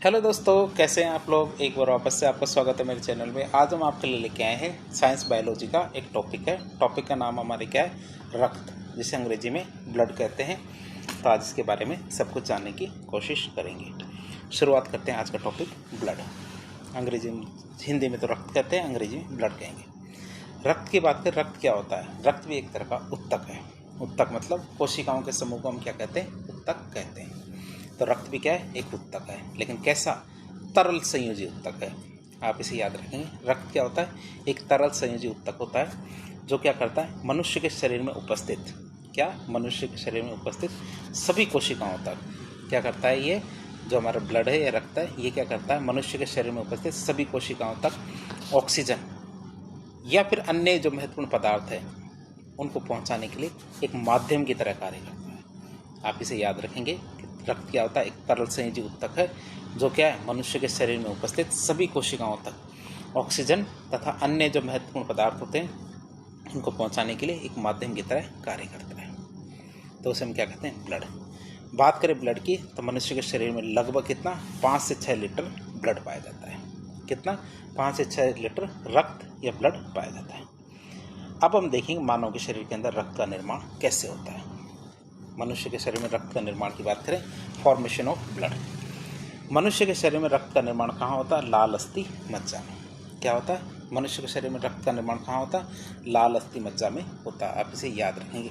Hello दोस्तों, कैसे हैं आप लोग। एक बार वापस से आपका स्वागत है मेरे चैनल में। आज हम आपके लिए लेके आए हैं साइंस बायोलॉजी का एक टॉपिक है। टॉपिक का नाम हमारे क्या है, रक्त, जिसे अंग्रेजी में ब्लड कहते हैं। तो आज इसके बारे में सब कुछ जानने की कोशिश करेंगे। शुरुआत करते हैं आज का टॉपिक, ब्लड। अंग्रेजी में, हिंदी में तो रक्त कहते हैं, अंग्रेजी में ब्लड कहेंगे। रक्त की बात करें, रक्त क्या होता है। रक्त भी एक तरह का उत्तक है। उत्तक मतलब कोशिकाओं के समूह को हम क्या कहते हैं, उत्तक कहते हैं। तो रक्त भी क्या है, एक उत्तक है, लेकिन कैसा, तरल संयोजी उत्तक है। आप इसे याद रखेंगे। रक्त क्या होता है, एक तरल संयोजी उत्तक होता है जो क्या करता है, मनुष्य के शरीर में उपस्थित, क्या मनुष्य के शरीर में उपस्थित सभी कोशिकाओं तक क्या करता है, ये जो हमारा ब्लड है या रक्त है, ये क्या करता है, मनुष्य के शरीर में उपस्थित सभी कोशिकाओं तक ऑक्सीजन या फिर अन्य जो महत्वपूर्ण पदार्थ है उनको पहुंचाने के लिए एक माध्यम की तरह कार्य करता है। आप इसे याद रखेंगे। रक्त क्या होता है, एक तरल संयोजी उत्तक है जो क्या है, मनुष्य के शरीर में उपस्थित सभी कोशिकाओं तक ऑक्सीजन तथा अन्य जो महत्वपूर्ण पदार्थ होते हैं उनको पहुंचाने के लिए एक माध्यम की तरह कार्य करता है। तो उसे हम क्या कहते हैं, ब्लड। बात करें ब्लड की, तो मनुष्य के शरीर में लगभग कितना, 5 से 6 लीटर ब्लड पाया जाता है। कितना, 5 से 6 लीटर रक्त या ब्लड पाया जाता है। अब हम देखेंगे मानव के शरीर के अंदर रक्त का निर्माण कैसे होता है। मनुष्य के शरीर में रक्त का निर्माण की बात करें, फॉर्मेशन ऑफ ब्लड। मनुष्य के शरीर में रक्त का निर्माण कहाँ होता है, लाल अस्थि मज्जा में। क्या होता है, मनुष्य के शरीर में रक्त का निर्माण कहाँ होता है, लाल अस्थि मज्जा में होता है। आप इसे याद रखेंगे।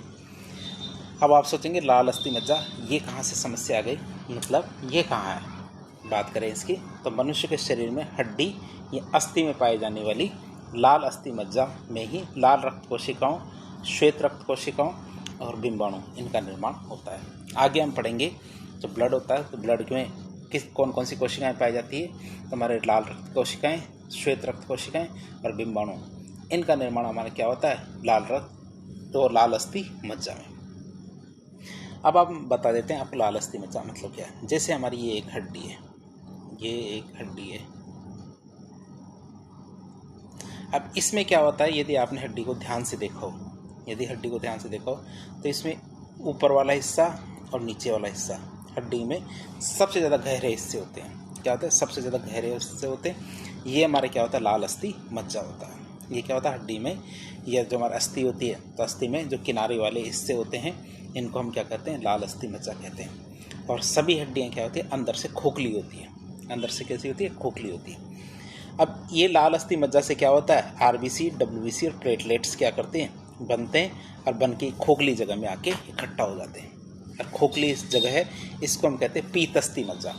अब आप सोचेंगे लाल अस्थि मज्जा, ये कहाँ से समस्या आ गई, मतलब ये कहाँ है। बात करें इसकी, तो मनुष्य के शरीर में हड्डी या अस्थि में पाई जाने वाली लाल अस्थि मज्जा में ही लाल रक्त कोशिकाओं, श्वेत रक्त कोशिकाओं और बिंबाणु, इनका निर्माण होता है। आगे हम पढ़ेंगे जो ब्लड होता है, तो ब्लड में कौन कौन सी कोशिकाएं पाई जाती है। तो हमारे लाल रक्त कोशिकाएं, श्वेत रक्त कोशिकाएं और बिंबाणु, इनका निर्माण हमारा क्या होता है, लाल रक्त तो लाल अस्थि मज्जा में। अब आप बता देते हैं आपको लाल अस्थि मज्जा मतलब क्या है। जैसे हमारी ये एक हड्डी है, ये एक हड्डी है। अब इसमें क्या होता है, यदि आपने हड्डी को ध्यान से देखा हो, यदि हड्डी को ध्यान से देखो तो इसमें ऊपर वाला हिस्सा और नीचे वाला हिस्सा, हड्डी में सबसे ज़्यादा गहरे हिस्से होते हैं। क्या होता है, सबसे ज़्यादा गहरे हिस्से होते हैं। ये हमारे क्या होता है, लाल अस्थि मज्जा होता है। ये क्या होता है, हड्डी में, यह जो हमारी अस्थि होती है, तो अस्थि में जो किनारे वाले हिस्से होते हैं इनको हम क्या कहते हैं, लाल अस्थि मज्जा कहते हैं। और सभी हड्डियाँ क्या होती है, अंदर से खोखली होती है। अंदर से कैसी होती है, खोखली होती है। अब ये लाल अस्थि मज्जा से क्या होता है, आरबीसी, डब्ल्यूबीसी और प्लेटलेट्स क्या करते हैं, बनते हैं और बन के खोखली जगह में आके इकट्ठा हो जाते हैं। और खोखली इस जगह है, इसको हम कहते हैं पीतस्थि मज्जा।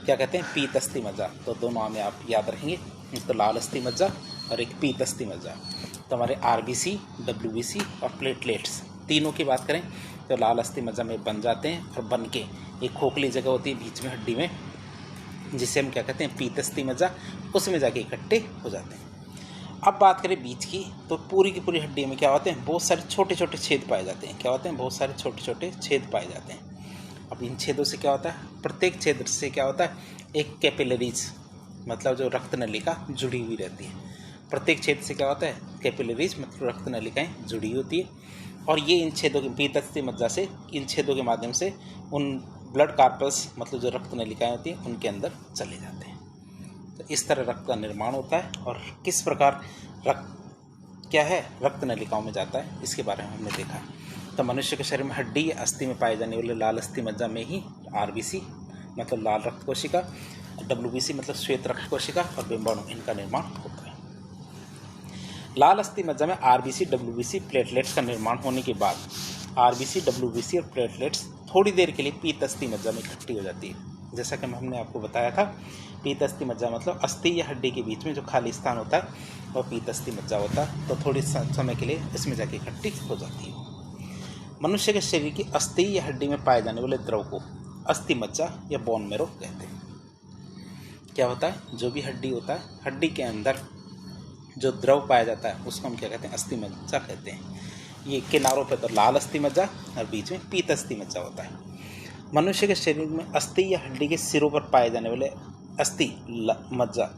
क्या कहते हैं, पीतस्थि मज्जा। तो दो नाम आप याद रखेंगे, एक तो लाल अस्थि मज्जा और एक पीतस्थि मज्जा। तो हमारे आरबीसी, डब्ल्यूबीसी और प्लेटलेट्स तीनों की बात करें तो लाल अस्थि मज्जा में बन जाते हैं और बन के एक खोखली जगह होती है बीच में हड्डी में, जिसे हम क्या कहते हैं, पीतस्थि मज्जा, उसमें जाके इकट्ठे हो जाते हैं। अब बात करें बीच की, तो पूरी की पूरी हड्डी में क्या होते हैं, बहुत सारे छोटे छोटे छेद पाए जाते हैं। क्या होते हैं, बहुत सारे छोटे छोटे छेद पाए जाते हैं। अब इन छेदों से क्या होता है, प्रत्येक छेद से क्या होता है, एक कैपिलरीज, मतलब जो रक्त नलिका जुड़ी हुई रहती है। प्रत्येक छेद से क्या होता है, कैपिलरीज मतलब रक्त नलिकाएं जुड़ी होती है। और ये इन छेदों के, पीतस्थि मज्जा से, इन छेदों के माध्यम से उन ब्लड कार्पस मतलब जो रक्त नलिकाएं होती हैं उनके अंदर चले जाते हैं। तो इस तरह रक्त का निर्माण होता है। और किस प्रकार रक्त क्या है, रक्त नलिकाओं में जाता है, इसके बारे में हमने देखा। तो मनुष्य के शरीर में हड्डी या अस्थि में पाए जाने वाले लाल अस्थि मज्जा में ही आरबीसी मतलब लाल रक्त कोशिका, डब्ल्यूबीसी मतलब श्वेत रक्त कोशिका और बिंबाणु, इनका निर्माण होता है। लाल अस्थि मज्जा में आरबीसी, डब्ल्यूबीसी, प्लेटलेट्स का निर्माण होने के बाद आरबीसी, डब्ल्यूबीसी और प्लेटलेट्स थोड़ी देर के लिए पीतस्थि मज्जा में इकट्ठी हो जाती है। जैसा कि हमने आपको बताया था, पीतस्थि मज्जा मतलब अस्थि या हड्डी के बीच में जो खाली स्थान होता है वह पीतस्थि मज्जा होता है। तो थोड़ी समय के लिए इसमें जाके इकट्ठी हो जाती है। मनुष्य के शरीर की अस्थि या हड्डी में पाए जाने वाले द्रव को अस्थि मज्जा या बोन मैरो कहते हैं। क्या होता है, जो भी हड्डी होता है, हड्डी के अंदर जो द्रव पाया जाता है उसको हम क्या कहते हैं, अस्थि मज्जा कहते हैं। ये किनारों पर तो लाल अस्थि मज्जा और बीच में पीतस्थि मज्जा होता है। मनुष्य के शरीर में अस्थि या हड्डी के सिरों पर पाए जाने वाले अस्थि मज्जा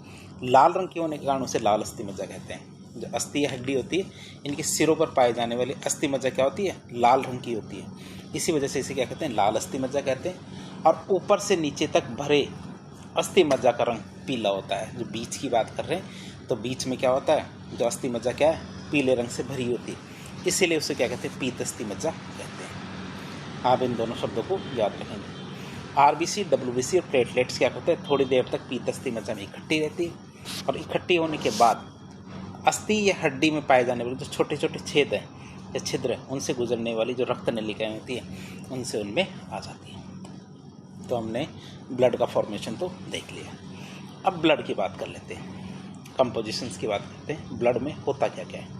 लाल रंग के होने के कारण उसे लाल अस्थि मज्जा कहते हैं। जो अस्थि या हड्डी होती है, इनके सिरों पर पाए जाने वाली अस्थि मज्जा क्या होती है, लाल रंग की होती है। इसी वजह से इसे क्या कहते हैं, लाल अस्थि मज्जा कहते हैं। और ऊपर से नीचे तक भरे अस्थि मज्जा का रंग पीला होता है। जो बीज की बात कर रहे हैं तो बीज में क्या होता है, जो अस्थि मज्जा क्या है, पीले रंग से भरी होती है, इसीलिए उसे क्या कहते हैं, पीत अस्थि मज्जा कहते हैं। आप इन दोनों शब्दों को याद रखेंगे। आरबीसी, डब्ल्यूबीसी और प्लेटलेट्स क्या होते हैं, थोड़ी देर तक पीत अस्थि मज्जा में इकट्ठी रहती है और इकट्ठी होने के बाद अस्थि या हड्डी में पाए जाने वाले जो छोटे छोटे छेद हैं या छिद्र हैं, उनसे गुजरने वाली जो रक्त नलिकाएँ होती हैं उनसे उनमें आ जाती हैं। तो हमने ब्लड का फॉर्मेशन तो देख लिया। अब ब्लड की बात कर लेते हैं, कंपोजिशंस की बात करते हैं। ब्लड में होता क्या क्या है।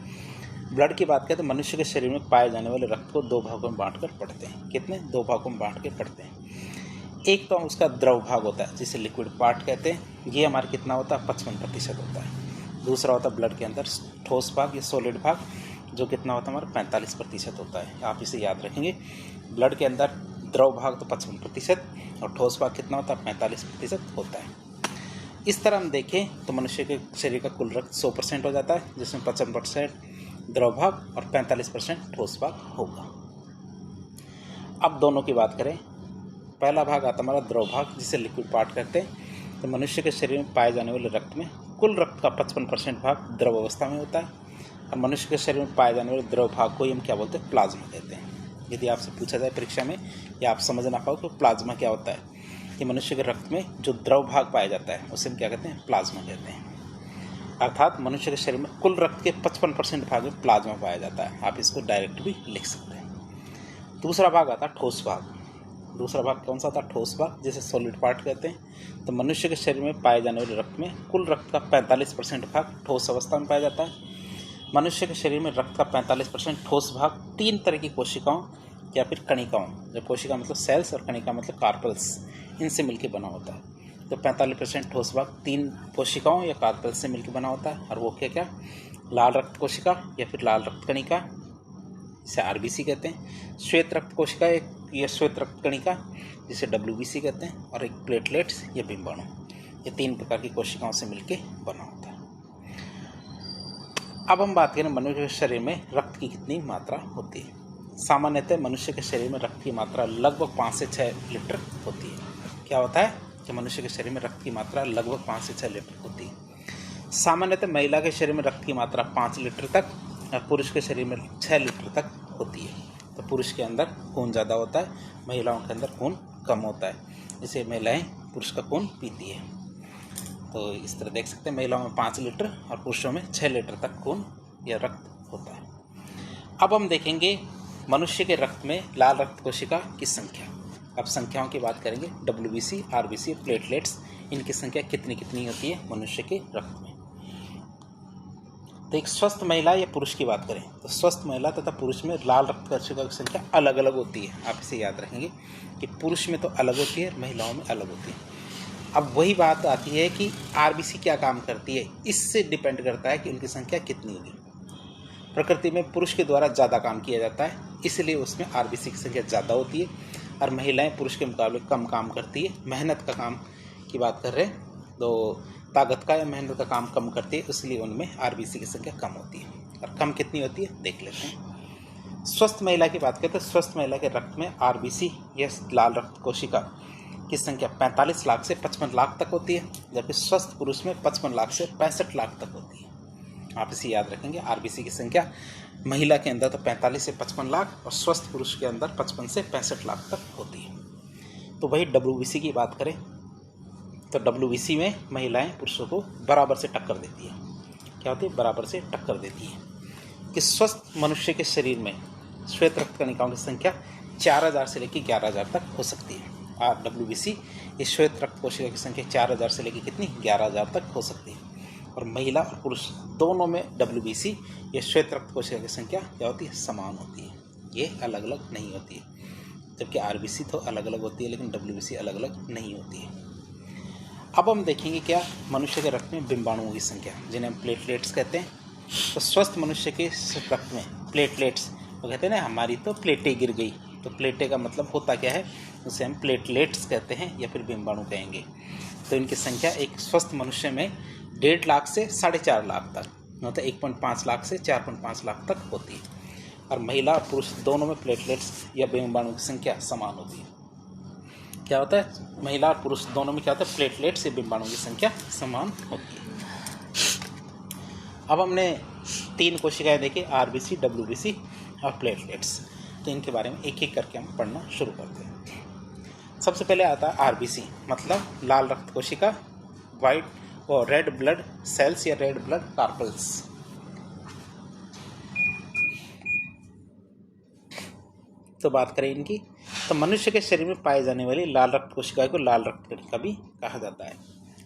ब्लड की बात करें तो मनुष्य के शरीर में पाए जाने वाले रक्त को 2 भागों में बांट कर पढ़ते हैं। कितने? 2 भागों में बांट के पढ़ते हैं। एक तो उसका द्रव भाग होता है जिसे लिक्विड पार्ट कहते हैं, ये हमारे कितना होता है, 55% होता है। दूसरा होता है ब्लड के अंदर ठोस भाग या सॉलिड भाग, जो कितना होता है, हमारा 45% होता है। आप इसे याद रखेंगे। ब्लड के अंदर द्रव भाग तो 55% और ठोस भाग कितना होता है, 45% होता है। इस तरह हम देखें तो मनुष्य के शरीर का कुल रक्त 100% हो जाता है, जिसमें 55% द्रव भाग और 45% ठोस भाग होगा। अब दोनों की बात करें, पहला भाग आता हमारा द्रव भाग जिसे लिक्विड पार्ट कहते हैं। तो मनुष्य के शरीर में पाए जाने वाले रक्त में कुल रक्त का 55% भाग द्रव अवस्था में होता है और मनुष्य के शरीर में पाए जाने वाले द्रव भाग को ही हम क्या बोलते हैं, प्लाज्मा कहते हैं। यदि आपसे पूछा जाए परीक्षा में या आप समझ ना पाओ तो प्लाज्मा क्या होता है, कि मनुष्य के रक्त में जो द्रव भाग पाया जाता है उसे हम क्या कहते हैं, प्लाज्मा कहते हैं। अर्थात मनुष्य के शरीर में कुल रक्त के 55% भाग में प्लाज्मा पाया जाता है। आप इसको डायरेक्ट भी लिख सकते हैं। दूसरा भाग आता है ठोस भाग। दूसरा भाग कौन सा था, ठोस भाग, जिसे सॉलिड पार्ट कहते हैं। तो मनुष्य के शरीर में पाए जाने वाले रक्त में कुल रक्त का 45% भाग ठोस अवस्था में पाया जाता है। मनुष्य के शरीर में रक्त का 45% ठोस भाग 3 तरह की कोशिकाओं या फिर कणिकाओं, जो कोशिका मतलब सेल्स और कणिका मतलब कार्पल्स, इनसे मिलकर बना होता है। तो 45% ठोस भाग 3 कोशिकाओं या कार्पल्स से मिलकर बना होता है। और वो क्या क्या, लाल रक्त कोशिका या फिर लाल रक्त कणिका, इसे आरबीसी कहते हैं। श्वेत रक्त कोशिका या श्वेत रक्त कणिका, जिसे डब्ल्यूबीसी कहते हैं। और एक प्लेटलेट्स या बिंबाणु, ये 3 प्रकार की कोशिकाओं से मिलकर बना होता है। अब हम बात करें मनुष्य के शरीर में रक्त की कितनी मात्रा होती है। सामान्यतः मनुष्य के शरीर में रक्त की मात्रा लगभग 5 से 6 लीटर होती है। क्या होता है कि मनुष्य के शरीर में रक्त की मात्रा लगभग 5 से 6 लीटर होती है। सामान्यतः महिला के शरीर में रक्त की मात्रा 5 लीटर तक और पुरुष के शरीर में 6 लीटर तक होती है। तो पुरुष के अंदर खून ज़्यादा होता है, महिलाओं के अंदर खून कम होता है। इसे महिलाएं पुरुष का खून पीती है। तो इस तरह देख सकते हैं, महिलाओं में 5 लीटर और पुरुषों में 6 लीटर तक खून या रक्त होता है। अब हम देखेंगे मनुष्य के रक्त में लाल रक्त कोशिका की संख्या। अब संख्याओं की बात करेंगे, डब्ल्यूबीसी, आरबीसी, प्लेटलेट्स, इनकी संख्या कितनी कितनी होती है मनुष्य के रक्त में। तो एक स्वस्थ महिला या पुरुष की बात करें तो स्वस्थ महिला तथा पुरुष में लाल रक्त कोशिका की संख्या अलग अलग होती है। आप इसे याद रखेंगे कि पुरुष में तो अलग होती है, महिलाओं में अलग होती है। अब वही बात आती है कि आरबीसी क्या काम करती है, इससे डिपेंड करता है कि उनकी संख्या कितनी होगी। प्रकृति में पुरुष के द्वारा ज़्यादा काम किया जाता है, इसलिए उसमें आरबीसी की संख्या ज़्यादा होती है और महिलाएं पुरुष के मुकाबले कम काम करती है। मेहनत का काम की बात कर रहे हैं तो ताकत का या मेहनत का काम कम करती है, इसलिए उनमें आरबीसी की संख्या कम होती है। और कम कितनी होती है देख लेते हैं। स्वस्थ महिला की बात करें तो स्वस्थ महिला के रक्त में आरबीसी या लाल रक्त कोशिका की संख्या 45 लाख से 55 लाख तक होती है, जबकि स्वस्थ पुरुष में 55 लाख से 65 लाख तक होती है। आप इसे याद रखेंगे, आरबीसी की संख्या महिला के अंदर तो 45 से 55 लाख और स्वस्थ पुरुष के अंदर 55 से 65 लाख तक होती है। तो वही डब्ल्यूबीसी की बात करें तो डब्ल्यूबीसी में महिलाएं पुरुषों को बराबर से टक्कर देती है। क्या होती है, बराबर से टक्कर देती है। कि स्वस्थ मनुष्य के शरीर में श्वेत रक्त कणिकाओं की संख्या 4000 से लेकर 11000 तक हो सकती है। और डब्ल्यूबीसी इस श्वेत रक्त कोशिका की संख्या 4000 से लेकर कितनी 11000 तक हो सकती है। और महिला और पुरुष दोनों में डब्ल्यूबीसी या श्वेत रक्त कोशिका की संख्या क्या होती है, समान होती है। ये अलग अलग नहीं होती है। जबकि आरबीसी तो अलग अलग होती है लेकिन डब्ल्यूबीसी अलग अलग नहीं होती है। अब हम देखेंगे क्या मनुष्य के रक्त में बिंबाणुओं की संख्या, जिन्हें हम प्लेटलेट्स कहते हैं। तो स्वस्थ मनुष्य के रक्त में प्लेटलेट्स, वो कहते हैं ना हमारी तो प्लेटें गिर गई, तो प्लेटें का मतलब होता क्या है, उसे हम प्लेटलेट्स कहते हैं या फिर बिंबाणु कहेंगे। तो इनकी संख्या एक स्वस्थ मनुष्य में 1.5 लाख से 4.5 लाख तक, मतलब 1.5 लाख से 4.5 लाख तक होती है। और महिला और पुरुष दोनों में प्लेटलेट्स या बिंबाणु की संख्या समान होती है। क्या होता है, महिला और पुरुष दोनों में क्या होता है, प्लेटलेट से डिम्बाणुओं की संख्या समान होती है। अब हमने 3 कोशिकाएं देखी, आरबीसी, डब्ल्यूबीसी और प्लेटलेट्स। तो इनके बारे में एक एक करके हम पढ़ना शुरू करते हैं। सबसे पहले आता है आरबीसी, मतलब लाल रक्त कोशिका, वाइट और रेड ब्लड सेल्स या रेड ब्लड कार्पल्स। तो बात करें इनकी, तो मनुष्य के शरीर में पाए जाने वाली लाल रक्त कोशिका को लाल रक्त कणिका भी कहा जाता है।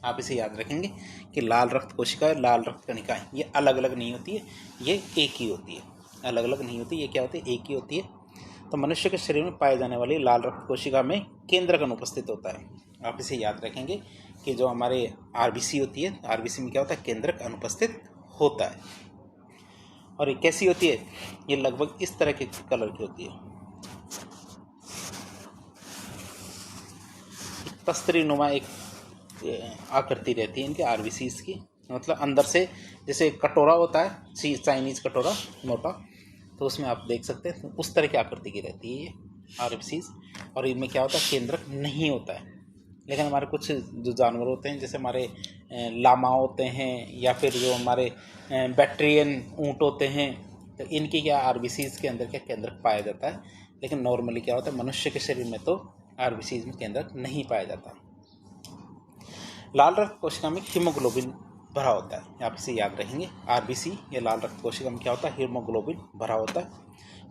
आप इसे याद रखेंगे कि लाल रक्त कोशिका और लाल रक्त कणिकाएं ये अलग अलग नहीं होती है, ये एक ही होती है। अलग अलग नहीं होती, ये क्या होती है, एक ही होती है। तो मनुष्य के शरीर में पाए जाने वाली लाल रक्त कोशिका में केंद्रक अनुपस्थित होता है। आप इसे याद रखेंगे कि जो हमारे आरबीसी होती है, आरबीसी में क्या होता है, केंद्रक अनुपस्थित होता है। और ये कैसी होती है, ये लगभग इस तरह के कलर की होती है, तस्तरी नुमा एक आकृति रहती है इनके आरबीसीज की। मतलब अंदर से जैसे कटोरा होता है, चाइनीज कटोरा मोटा, तो उसमें आप देख सकते हैं उस तरह की आकृति की रहती है ये आरबीसीज। और इनमें क्या होता है, केंद्रक नहीं होता है। लेकिन हमारे कुछ जो जानवर होते हैं, जैसे हमारे लामा होते हैं या फिर जो हमारे बैक्टीरियन ऊँट होते हैं, तो इनकी क्या आरबीसीज के अंदर क्या केंद्रक पाया जाता है। लेकिन नॉर्मली क्या होता है, मनुष्य के शरीर में तो आरबीसीज में केंद्रक नहीं पाया जाता। लाल रक्त कोशिका में हीमोग्लोबिन भरा होता है। आप इसे याद रखेंगे, आरबीसी या लाल रक्त कोशिका में क्या होता है, हीमोग्लोबिन भरा होता है।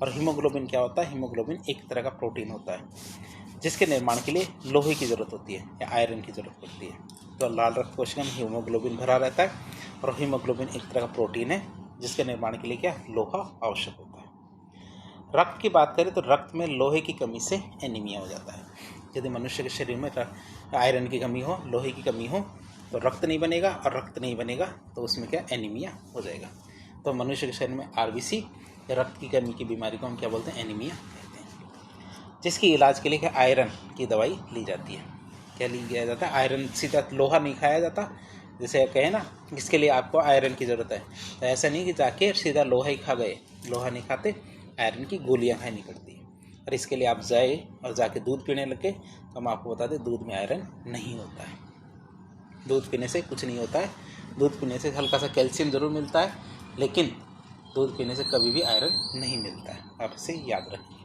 और हीमोग्लोबिन क्या होता है, हीमोग्लोबिन एक तरह का प्रोटीन होता है जिसके निर्माण के लिए लोहे की ज़रूरत होती है या आयरन की ज़रूरत पड़ती है। तो लाल रक्त कोशिका में हीमोग्लोबिन भरा रहता है और हीमोग्लोबिन एक तरह का प्रोटीन है जिसके निर्माण के लिए क्या, लोहा आवश्यक होता है। रक्त की बात करें तो रक्त में लोहे की कमी से एनीमिया हो जाता है। यदि मनुष्य के शरीर में आयरन की कमी हो, लोहे की कमी हो, तो रक्त नहीं बनेगा, और रक्त नहीं बनेगा तो उसमें क्या, एनीमिया हो जाएगा। तो मनुष्य के शरीर में आरबीसी या रक्त की कमी की बीमारी को हम क्या बोलते हैं, एनीमिया कहते हैं। जिसकी इलाज के लिए क्या, आयरन की दवाई ली जाती है। क्या लिया जाता है, आयरन। सीधा लोहा नहीं खाया जाता, जैसे कहे ना इसके लिए आपको आयरन की ज़रूरत है, तो ऐसा नहीं कि जाके सीधा लोहा ही खा गए, लोहा नहीं खाते, आयरन की गोलियां खानी पड़ती है। और इसके लिए आप जाए और जाके दूध पीने लगे, तो हम आपको बता दें दूध में आयरन नहीं होता है। दूध पीने से कुछ नहीं होता है। दूध पीने से हल्का सा कैल्शियम ज़रूर मिलता है, लेकिन दूध पीने से कभी भी आयरन नहीं मिलता है। आप इसे याद रखिए।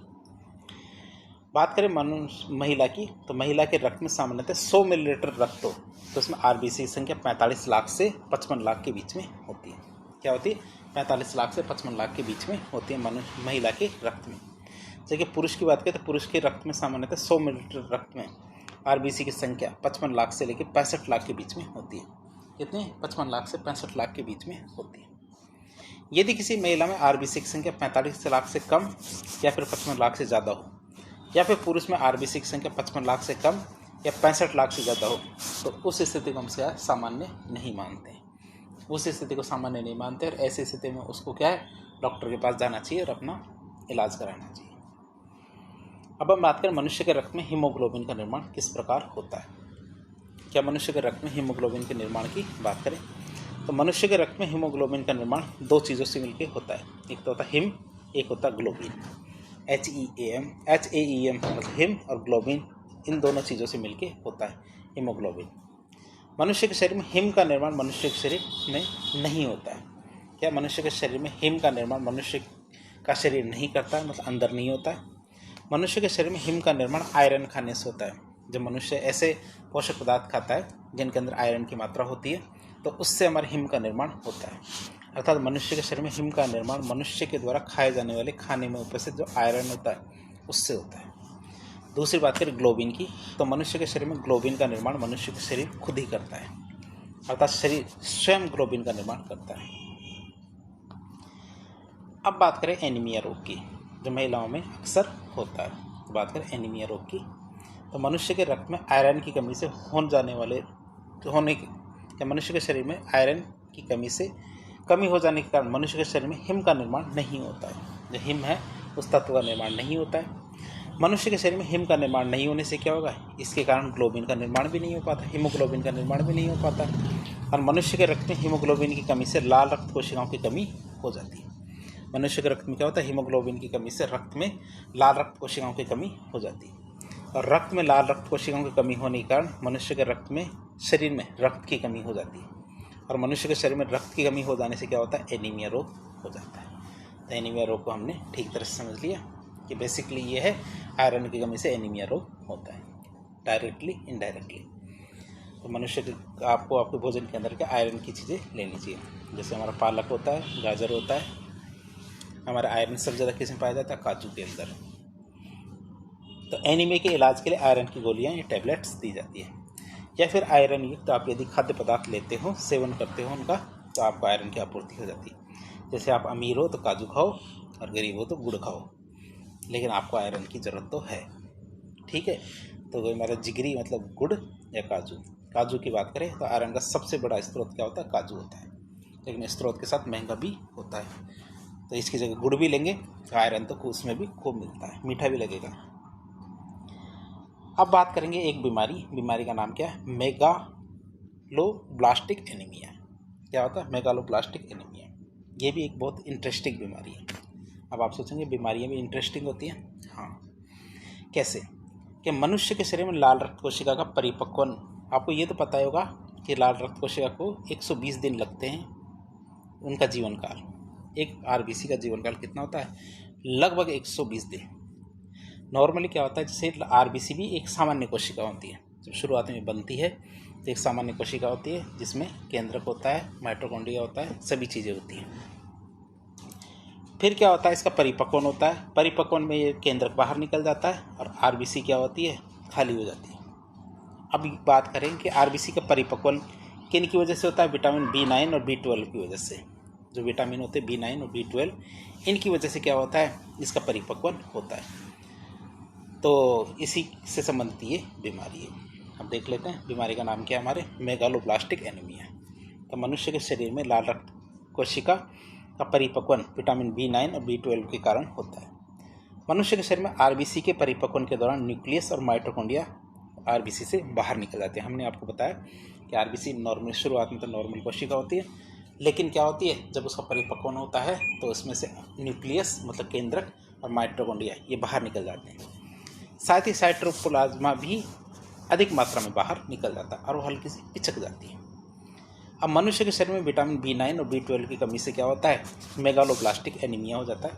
बात करें महिला की, तो महिला के रक्त में सामान्यतः 100 मिलीलीटर रक्त हो तो उसमें आरबीसी संख्या 45 लाख से 55 लाख के बीच में होती है। क्या होती है, 45 लाख से 55 लाख के बीच में होती है महिला के रक्त में। जबकि पुरुष की बात करें तो पुरुष के रक्त में सामान्यतः 100 मिलीलीटर रक्त में आरबीसी की संख्या 55 लाख से लेकर 65 लाख के बीच में होती है। कितने, 55 लाख से 65 लाख के बीच में होती है। यदि किसी महिला में आरबीसी की संख्या 45 लाख से कम या फिर 55 लाख से ज़्यादा हो, या फिर पुरुष में आरबीसी की संख्या 55 लाख से कम या 65 लाख से ज़्यादा हो, तो उस स्थिति को हम सामान्य नहीं मानते। उस स्थिति को सामान्य नहीं मानते और ऐसी स्थिति में उसको क्या है, डॉक्टर के पास जाना चाहिए और अपना इलाज कराना चाहिए। अब हम बात करें मनुष्य के रक्त में हीमोग्लोबिन का निर्माण किस प्रकार होता है। क्या मनुष्य के रक्त में हीमोग्लोबिन के निर्माण की बात करें तो मनुष्य के रक्त में हीमोग्लोबिन का निर्माण 2 चीज़ों से मिलकर होता है। एक तो होता है हिम, एक होता है ग्लोबिन। HAEM मतलब हिम और ग्लोबिन, इन दोनों चीज़ों से मिलके होता है हीमोग्लोबिन। मनुष्य के शरीर में हिम का निर्माण मनुष्य के शरीर में नहीं होता है। क्या मनुष्य के शरीर में हिम का निर्माण मनुष्य का शरीर नहीं करता है, मतलब अंदर नहीं होता है। मनुष्य के शरीर में हिम का निर्माण आयरन खाने से होता है। जब मनुष्य ऐसे पोषक पदार्थ खाता है जिनके अंदर आयरन की मात्रा होती है, तो उससे हमारे हिम का निर्माण होता है। अर्थात मनुष्य के शरीर में हिम का निर्माण मनुष्य के द्वारा खाए जाने वाले खाने में उपस्थित जो आयरन होता है उससे होता है। दूसरी बात करें ग्लोबिन की, तो मनुष्य के शरीर में ग्लोबिन का निर्माण मनुष्य के शरीर खुद ही करता है, अर्थात शरीर स्वयं ग्लोबिन का निर्माण करता है। अब बात करें एनीमिया रोग की, जो महिलाओं में अक्सर होता है। तो बात करें एनीमिया रोग की, तो मनुष्य के रक्त में आयरन की कमी से मनुष्य के शरीर में आयरन की कमी हो जाने के कारण मनुष्य के शरीर में हिम का निर्माण नहीं होता है। जो हिम है उस तत्व का निर्माण नहीं होता है। मनुष्य के शरीर में हिम का निर्माण नहीं होने से क्या होगा, इसके कारण ग्लोबिन का निर्माण भी नहीं हो पाता, हीमोग्लोबिन का निर्माण भी नहीं हो पाता। और मनुष्य के रक्त में हीमोग्लोबिन की कमी से लाल रक्त कोशिकाओं की कमी हो जाती है। मनुष्य के रक्त में क्या होता है, हीमोग्लोबिन की कमी से रक्त में लाल रक्त कोशिकाओं की कमी हो जाती है। और रक्त में लाल रक्त कोशिकाओं की कमी होने के कारण मनुष्य के शरीर में रक्त की कमी हो जाती है। और मनुष्य के शरीर में रक्त की कमी हो जाने से क्या होता है, एनीमिया रोग हो जाता है। तो एनीमिया रोग को हमने ठीक तरह से समझ लिया कि बेसिकली ये है आयरन की कमी से एनीमिया रोग होता है, डायरेक्टली इनडायरेक्टली। तो मनुष्य के आपको आपके भोजन के अंदर के आयरन की चीज़ें लेनी चाहिए, जैसे हमारा पालक होता है, गाजर होता है। हमारा आयरन सबसे ज़्यादा किस में पाया जाता है, काजू के अंदर। तो एनीमिया के इलाज के लिए आयरन की गोलियां या टैबलेट्स दी जाती है। या फिर आयरन युक्त आप यदि खाद्य पदार्थ लेते हो, सेवन करते हो उनका, तो आपको आयरन की आपूर्ति हो जाती है। जैसे आप अमीर हो तो काजू खाओ और गरीब हो तो गुड़ खाओ, लेकिन आपको आयरन की ज़रूरत तो है। ठीक है, तो हमारा जिगरी मतलब गुड़ या काजू की बात करें तो आयरन का सबसे बड़ा स्रोत क्या होता है, काजू होता है। लेकिन स्रोत के साथ महंगा भी होता है, तो इसकी जगह गुड़ भी लेंगे तो आयरन तो उसमें भी खूब मिलता है, मीठा भी लगेगा। अब बात करेंगे एक बीमारी का नाम क्या है, मेगालोब्लास्टिक एनीमिया। क्या होता है, मेगालोब्लास्टिक एनीमिया। ये भी एक बहुत इंटरेस्टिंग बीमारी है। अब आप सोचेंगे बीमारियां भी इंटरेस्टिंग होती हैं। हाँ, कैसे कि मनुष्य के शरीर में लाल रक्त कोशिका का परिपक्वन, आपको ये तो पता होगा कि लाल रक्त कोशिका को 120 दिन लगते हैं उनका जीवन काल। एक आरबीसी का जीवन काल कितना होता है, लगभग 120 दिन। नॉर्मली क्या होता है, जैसे आरबीसी भी एक सामान्य कोशिका होती है, जब शुरुआत में बनती है तो एक सामान्य कोशिका होती है जिसमें केंद्रक होता है, माइटोकॉन्ड्रिया होता है, सभी चीज़ें होती हैं। फिर क्या होता है, इसका परिपक्वन होता है। परिपक्वन में ये केंद्रक बाहर निकल जाता है और आरबीसी क्या होती है, खाली हो जाती है। अब बात करें कि आरबीसी का परिपक्वन किन की वजह से होता है, विटामिन B9 और B12 की वजह से। जो विटामिन होते हैं B9 और B12, इनकी वजह से क्या होता है, इसका परिपक्वन होता है। तो इसी से संबंधित ये बीमारी है। अब देख लेते हैं बीमारी का नाम क्या है, हमारे मेगालोब्लास्टिक एनीमिया। तो मनुष्य के शरीर में लाल रक्त कोशिका का परिपक्वन विटामिन B9 और B12 के कारण होता है। मनुष्य के शरीर में आरबीसी के परिपक्वन के दौरान न्यूक्लियस और माइटोकॉन्ड्रिया आरबीसी से बाहर निकल जाते हैं। हमने आपको बताया कि आरबीसी नॉर्मल शुरुआत में तो नॉर्मल कोशिका होती है, लेकिन क्या होती है, जब उसका परिपक्वन होता है तो उसमें से न्यूक्लियस मतलब केंद्रक और माइटोकॉन्ड्रिया ये बाहर निकल जाते हैं। साथ ही साइटोप्लाज्मा भी अधिक मात्रा में बाहर निकल जाता है और वो हल्की सी पिचक जाती है। अब मनुष्य के शरीर में विटामिन B9 और B12 की कमी से क्या होता है, मेगालोब्लास्टिक एनीमिया हो जाता है,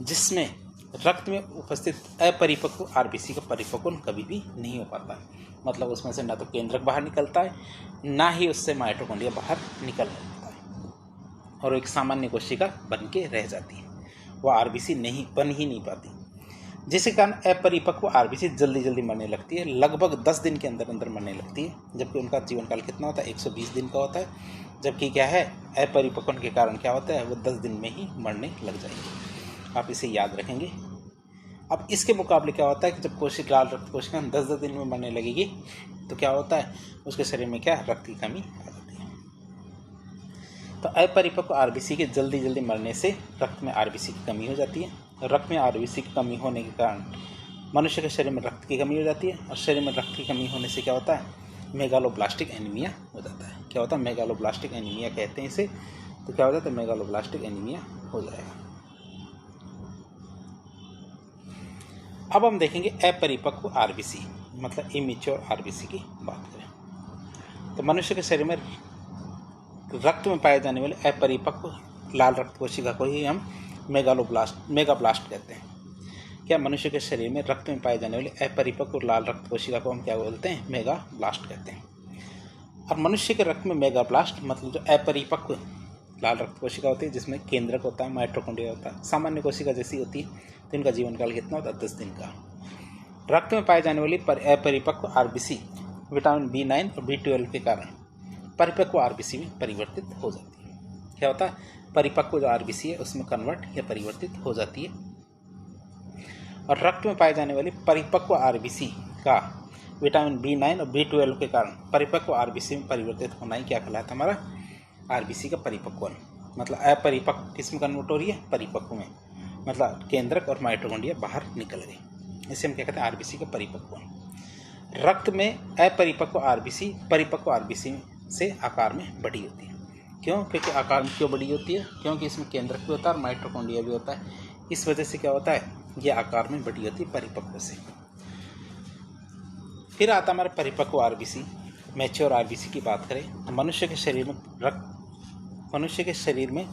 जिसमें रक्त में उपस्थित अपरिपक्व आरबीसी का परिपक्वन कभी भी नहीं हो पाता। मतलब उसमें से ना तो केंद्रक बाहर निकलता है, ना ही उससे माइटोकॉन्ड्रिया बाहर निकल पाता है, और एक सामान्य कोशिका बन के रह जाती है। वह आरबीसी बन ही नहीं पाती, जिसके कारण अपरिपक्व आरबीसी जल्दी मरने लगती है। लगभग 10 दिन के अंदर मरने लगती है, जबकि उनका जीवन काल कितना होता है, 120 दिन का होता है। जबकि क्या है, अपरिपक्वन के कारण क्या होता है, वो 10 दिन में ही मरने लग जाएंगे। आप इसे याद रखेंगे। अब इसके मुकाबले क्या होता है कि जब लाल रक्त कोशिका 10 दिन में मरने लगेगी तो क्या होता है, उसके शरीर में क्या, रक्त की कमी आ जाती है। तो अपरिपक्व आरबीसी के जल्दी मरने से रक्त में आरबीसी की कमी हो जाती है। रक्त में आरबीसी की कमी होने के कारण मनुष्य के शरीर में रक्त की कमी हो जाती है, और शरीर में रक्त की कमी होने से क्या होता है, मेगालोब्लास्टिक एनीमिया हो जाता है। क्या होता है, मेगालोब्लास्टिक एनीमिया कहते हैं इसे। तो क्या हो जाता है, मेगालोब्लास्टिक एनीमिया हो जाएगा। अब हम देखेंगे अपरिपक्व आरबीसी मतलब इमेच्योर आरबीसी की बात करें तो मनुष्य के शरीर में रक्त में पाए जाने वाले अपरिपक्व लाल रक्त कोशिका को ही हम मेगाब्लास्ट कहते हैं। क्या मनुष्य के शरीर में रक्त में पाए जाने वाले अपरिपक्व लाल रक्त कोशिका को हम क्या बोलते हैं, मेगाब्लास्ट कहते हैं। और मनुष्य के रक्त में मेगाब्लास्ट मतलब जो अपरिपक्व लाल रक्त कोशिका होती है, जिसमें केंद्रक होता है, माइटोकॉन्ड्रिया होता है, सामान्य कोशिका जैसी होती है, तो इनका जीवन काल कितना होता है, 10 दिन का। रक्त में पाए जाने वाली अपरिपक्व आरबीसी विटामिन B9 और B12 के कारण परिपक्व आरबीसी में परिवर्तित हो जाती है। क्या होता है, परिपक्व जो आरबीसी है उसमें कन्वर्ट या परिवर्तित हो जाती है। और रक्त में पाए जाने वाली परिपक्व आरबीसी का विटामिन B9 और B12 के कारण परिपक्व आरबीसी में परिवर्तित होना ही क्या कहलाता है, हमारा आरबीसी का परिपक्वन। मतलब अपरिपक्व किस में कन्वर्ट हो रही है, परिपक्व में, मतलब केंद्रक और माइटोकॉन्ड्रिया बाहर निकल गई, इसे हम क्या कहते हैं, आरबीसी का परिपक्वन। रक्त में अपरिपक्व आरबीसी परिपक्व आरबीसी से आकार में बड़ी होती है। क्यों, क्योंकि आकार में क्यों बड़ी होती है, क्योंकि इसमें केंद्रक भी होता है और माइटोकॉन्ड्रिया भी होता है। इस वजह से क्या होता है, ये आकार में बड़ी होती है परिपक्व से। फिर आता हमारा परिपक्व आरबीसी, मैच्योर आरबीसी की बात करें तो मनुष्य के शरीर में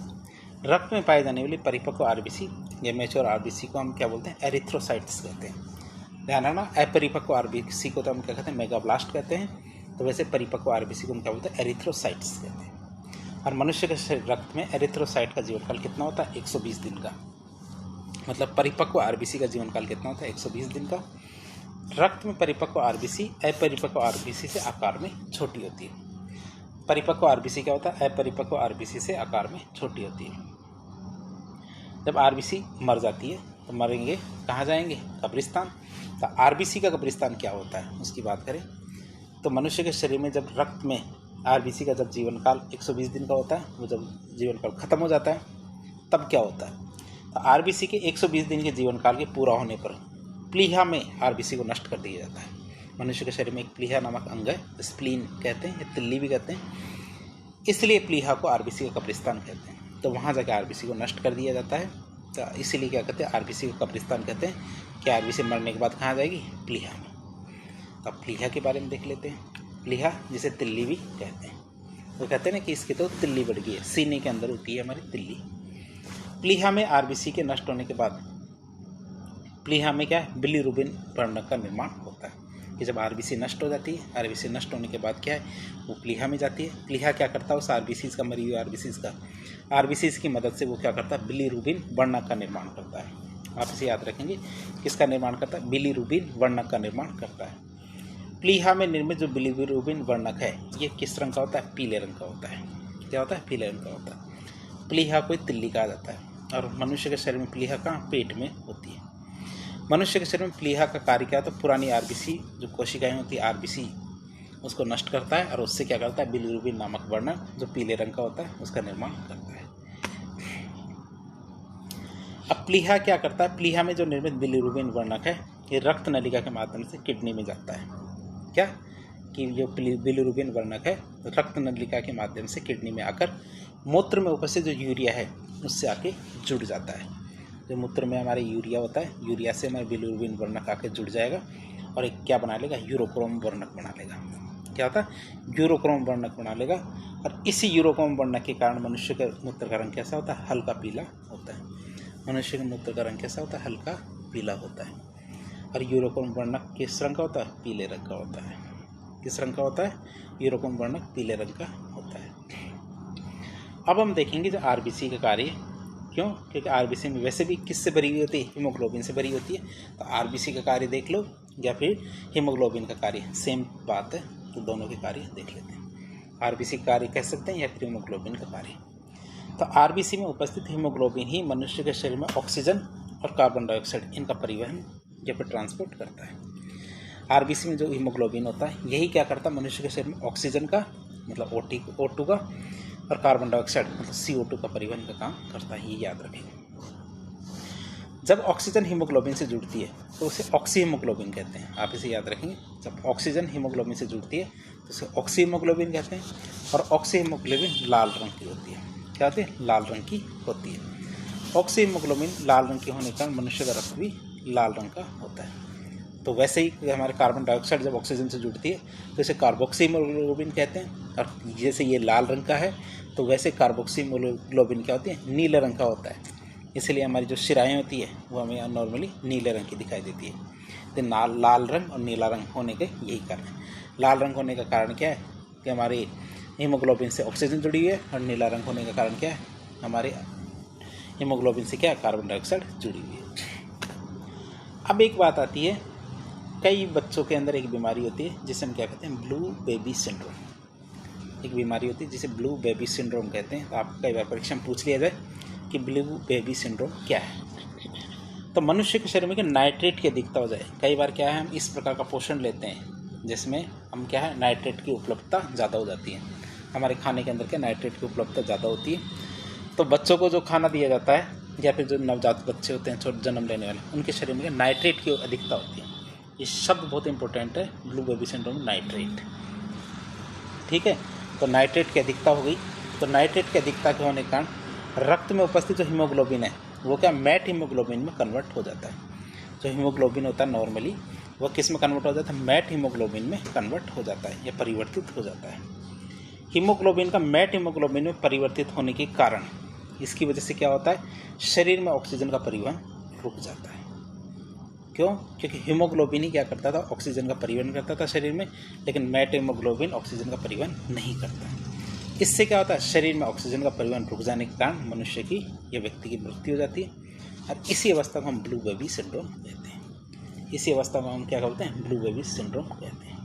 रक्त में पाए जाने वाली परिपक्व आरबीसी या मैच्योर आरबीसी को हम क्या बोलते हैं, एरिथ्रोसाइट्स कहते हैं। ध्यान रखना, अपरिपक्व आरबीसी को तो हम क्या कहते हैं, मेगाब्लास्ट कहते हैं। तो वैसे परिपक्व आरबीसी को हम क्या बोलते हैं, एरिथ्रोसाइट्स कहते हैं। और मनुष्य के रक्त में एरिथ्रोसाइट का जीवन काल कितना होता है, 120 दिन का। मतलब परिपक्व आरबीसी का जीवन काल कितना होता है, 120 दिन का। रक्त में परिपक्व आरबीसी अपरिपक्व आरबीसी से आकार में छोटी होती है। परिपक्व आरबीसी क्या होता है, अपरिपक्व आरबीसी से आकार में छोटी होती है। जब आरबीसी मर जाती है तो मरेंगे कहाँ जाएंगे, कब्रिस्तान। तो आरबीसी का कब्रिस्तान क्या होता है उसकी बात करें तो मनुष्य के शरीर में जब रक्त में आरबीसी का जब जीवन काल 120 दिन का होता है, वो जब जीवन काल खत्म हो जाता है तब क्या होता है, तो आरबीसी के 120 दिन के जीवन काल के पूरा होने पर प्लीहा में आरबीसी को नष्ट कर दिया जाता है। मनुष्य के शरीर में एक प्लीहा नामक अंग है, स्प्लीन कहते हैं या तिल्ली भी कहते हैं, इसलिए प्लीहा को आरबीसी का कब्रिस्तान कहते हैं। तो वहाँ जाकर आरबीसी को नष्ट कर दिया जाता है। तो इसीलिए क्या कहते हैं, आरबीसी को कब्रिस्तान कहते हैं कि आरबीसी मरने के बाद कहाँ जाएगी, प्लीहा में। तो अब प्लीहा के बारे में देख लेते हैं। प्लीहा जिसे तिल्ली भी कहते हैं, वो कहते हैं ना कि इसकी तो तिल्ली बढ़ गई है, सीने के अंदर होती है हमारी तिल्ली। प्लीहा में आरबीसी के नष्ट होने के बाद प्लीहा में क्या है, बिलीरुबिन वर्णक का निर्माण होता है। कि जब आरबीसी नष्ट हो जाती है, आरबीसी नष्ट होने के बाद क्या है, वो प्लीहा में जाती है। प्लीहा क्या करता है, उस आरबीसी का, मरी हुई आरबीसी की मदद से वो क्या करता है, बिलीरुबिन वर्णक का निर्माण करता है। आप इसे याद रखेंगे, किसका निर्माण करता है, बिलीरुबिन वर्णक का निर्माण करता है। प्लीहा में निर्मित जो बिलीरुबिन वर्णक है ये किस रंग का होता है, पीले रंग का होता है। क्या होता है, पीले रंग का होता है। प्लीहा को तिल्ली कहा जाता है। और मनुष्य के शरीर में प्लीहा कहाँ, पेट में होती है। मनुष्य के शरीर में प्लीहा का कार्य क्या होता है, पुरानी आरबीसी जो कोशिकाएं होती है आरबीसी उसको नष्ट करता है और उससे क्या करता है, बिलीरुबिन नामक वर्णक जो पीले रंग का होता है उसका निर्माण करता है। अब प्लीहा क्या करता है, प्लीहा में जो निर्मित बिलीरुबिन वर्णक है ये रक्त नलिका के माध्यम से किडनी में जाता है। क्या कि जो बिलीरुबिन वर्णक है रक्त नलिका के माध्यम से किडनी में आकर मूत्र में उपस्थित जो यूरिया है उससे आके जुड़ जाता है। जो मूत्र में हमारे यूरिया होता है, यूरिया से हमारे बिलीरुबिन वर्णक आके जुड़ जाएगा और एक क्या बना लेगा, यूरोक्रोम वर्णक बना लेगा। क्या होता है, यूरोक्रोम वर्णक बना लेगा। और इसी यूरोक्रोम वर्णक के कारण मनुष्य के मूत्र का रंग कैसा होता है, हल्का पीला होता है। मनुष्य के मूत्र का रंग कैसा होता है, हल्का पीला होता है। और यूरोक्रोम वर्णक किस रंग का होता है, पीले रंग का होता है। किस रंग का होता है, यूरोक्रोम वर्णक पीले रंग का होता है। अब हम देखेंगे जो आरबीसी का कार्य, क्यों, क्योंकि आरबीसी में वैसे भी किससे भरी हुई होती है, हीमोग्लोबिन से भरी होती है। तो आरबीसी का कार्य देख लो या फिर हीमोग्लोबिन का कार्य, सेम बात है, तो दोनों के कार्य देख लेते हैं। आरबीसी का कार्य कह सकते हैं या फिर हीमोग्लोबिन का कार्य। तो आरबीसी में उपस्थित हीमोग्लोबिन ही मनुष्य के शरीर में ऑक्सीजन और कार्बन डाइऑक्साइड इनका परिवहन या फिर ट्रांसपोर्ट करता है। आरबीसी में जो हीमोग्लोबिन होता है यही क्या करता है, मनुष्य के शरीर में ऑक्सीजन का मतलब O2 का और कार्बन डाइऑक्साइड मतलब CO2 का परिवहन का काम करता है, ये याद रखेंगे। जब ऑक्सीजन हीमोग्लोबिन से जुड़ती है तो उसे ऑक्सी हीमोग्लोबिन कहते हैं। आप इसे याद रखेंगे, जब ऑक्सीजन हीमोग्लोबिन से जुड़ती है तो उसे ऑक्सी हीमोग्लोबिन कहते हैं। और ऑक्सी हीमोग्लोबिन लाल रंग की होती है। क्या होती है, लाल रंग की होती है। ऑक्सी हीमोग्लोबिन लाल रंग की होने के कारण मनुष्य का रक्त भी लाल रंग का होता है। तो वैसे ही हमारे कार्बन डाइऑक्साइड जब ऑक्सीजन से जुड़ती है तो इसे कार्बोक्सी हीमोग्लोबिन कहते हैं। और जैसे ये लाल रंग का है तो वैसे कार्बोक्सी हीमोग्लोबिन क्या होती है, नीले रंग का होता है। इसलिए हमारी जो शिराएँ होती है वो हमें नॉर्मली नीले रंग की दिखाई देती है। तो लाल रंग और नीला रंग होने के यही कारण है। लाल रंग होने का कारण क्या है कि हमारे हीमोग्लोबिन से ऑक्सीजन जुड़ी हुई है, और नीला रंग होने का कारण क्या है, हमारे हीमोग्लोबिन से क्या, कार्बन डाइऑक्साइड जुड़ी हुई है। अब एक बात आती है, कई बच्चों के अंदर एक बीमारी होती है जिसे हम क्या कहते हैं, ब्लू बेबी सिंड्रोम। एक बीमारी होती है जिसे ब्लू बेबी सिंड्रोम कहते हैं। तो आपको कई बार परीक्षा में पूछ लिया जाए कि ब्लू बेबी सिंड्रोम क्या है। तो मनुष्य के शरीर में नाइट्रेट की अधिकता हो जाए। कई बार क्या है, हम इस प्रकार का पोषण लेते हैं जिसमें हम क्या है, नाइट्रेट की उपलब्धता ज़्यादा हो जाती है। हमारे खाने के अंदर क्या नाइट्रेट की उपलब्धता ज़्यादा होती है। तो बच्चों को जो खाना दिया जाता है या फिर जो नवजात बच्चे होते हैं, छोटे जन्म लेने वाले, उनके शरीर में नाइट्रेट की अधिकता होती है। ये शब्द बहुत इंपॉर्टेंट है, ब्लू बेबी सिंड्रोम, नाइट्रेट। ठीक है, तो नाइट्रेट की अधिकता हो गई। तो नाइट्रेट की अधिकता के होने के कारण रक्त में उपस्थित जो हीमोग्लोबिन है वो क्या, मैट हीमोग्लोबिन में कन्वर्ट हो जाता है। जो हीमोग्लोबिन होता है नॉर्मली वह किस में कन्वर्ट हो जाता है? मैट हीमोग्लोबिन में कन्वर्ट हो जाता है या परिवर्तित हो जाता है। हीमोग्लोबिन का मैट हीमोग्लोबिन में परिवर्तित होने के कारण इसकी वजह से क्या होता है? शरीर में ऑक्सीजन का परिवहन रुक जाता है। क्यों? क्योंकि हीमोग्लोबिन ही क्या करता था? ऑक्सीजन का परिवहन करता था शरीर में, लेकिन मैट हीमोग्लोबिन ऑक्सीजन का परिवहन नहीं करता। इससे क्या होता है? शरीर में ऑक्सीजन का परिवहन रुक जाने के कारण मनुष्य की या व्यक्ति की मृत्यु हो जाती है। और इसी अवस्था को हम ब्लू बेबी सिंड्रोम कहते हैं। इसी अवस्था को हम क्या कहते हैं? ब्लू बेबी सिंड्रोम कहते हैं।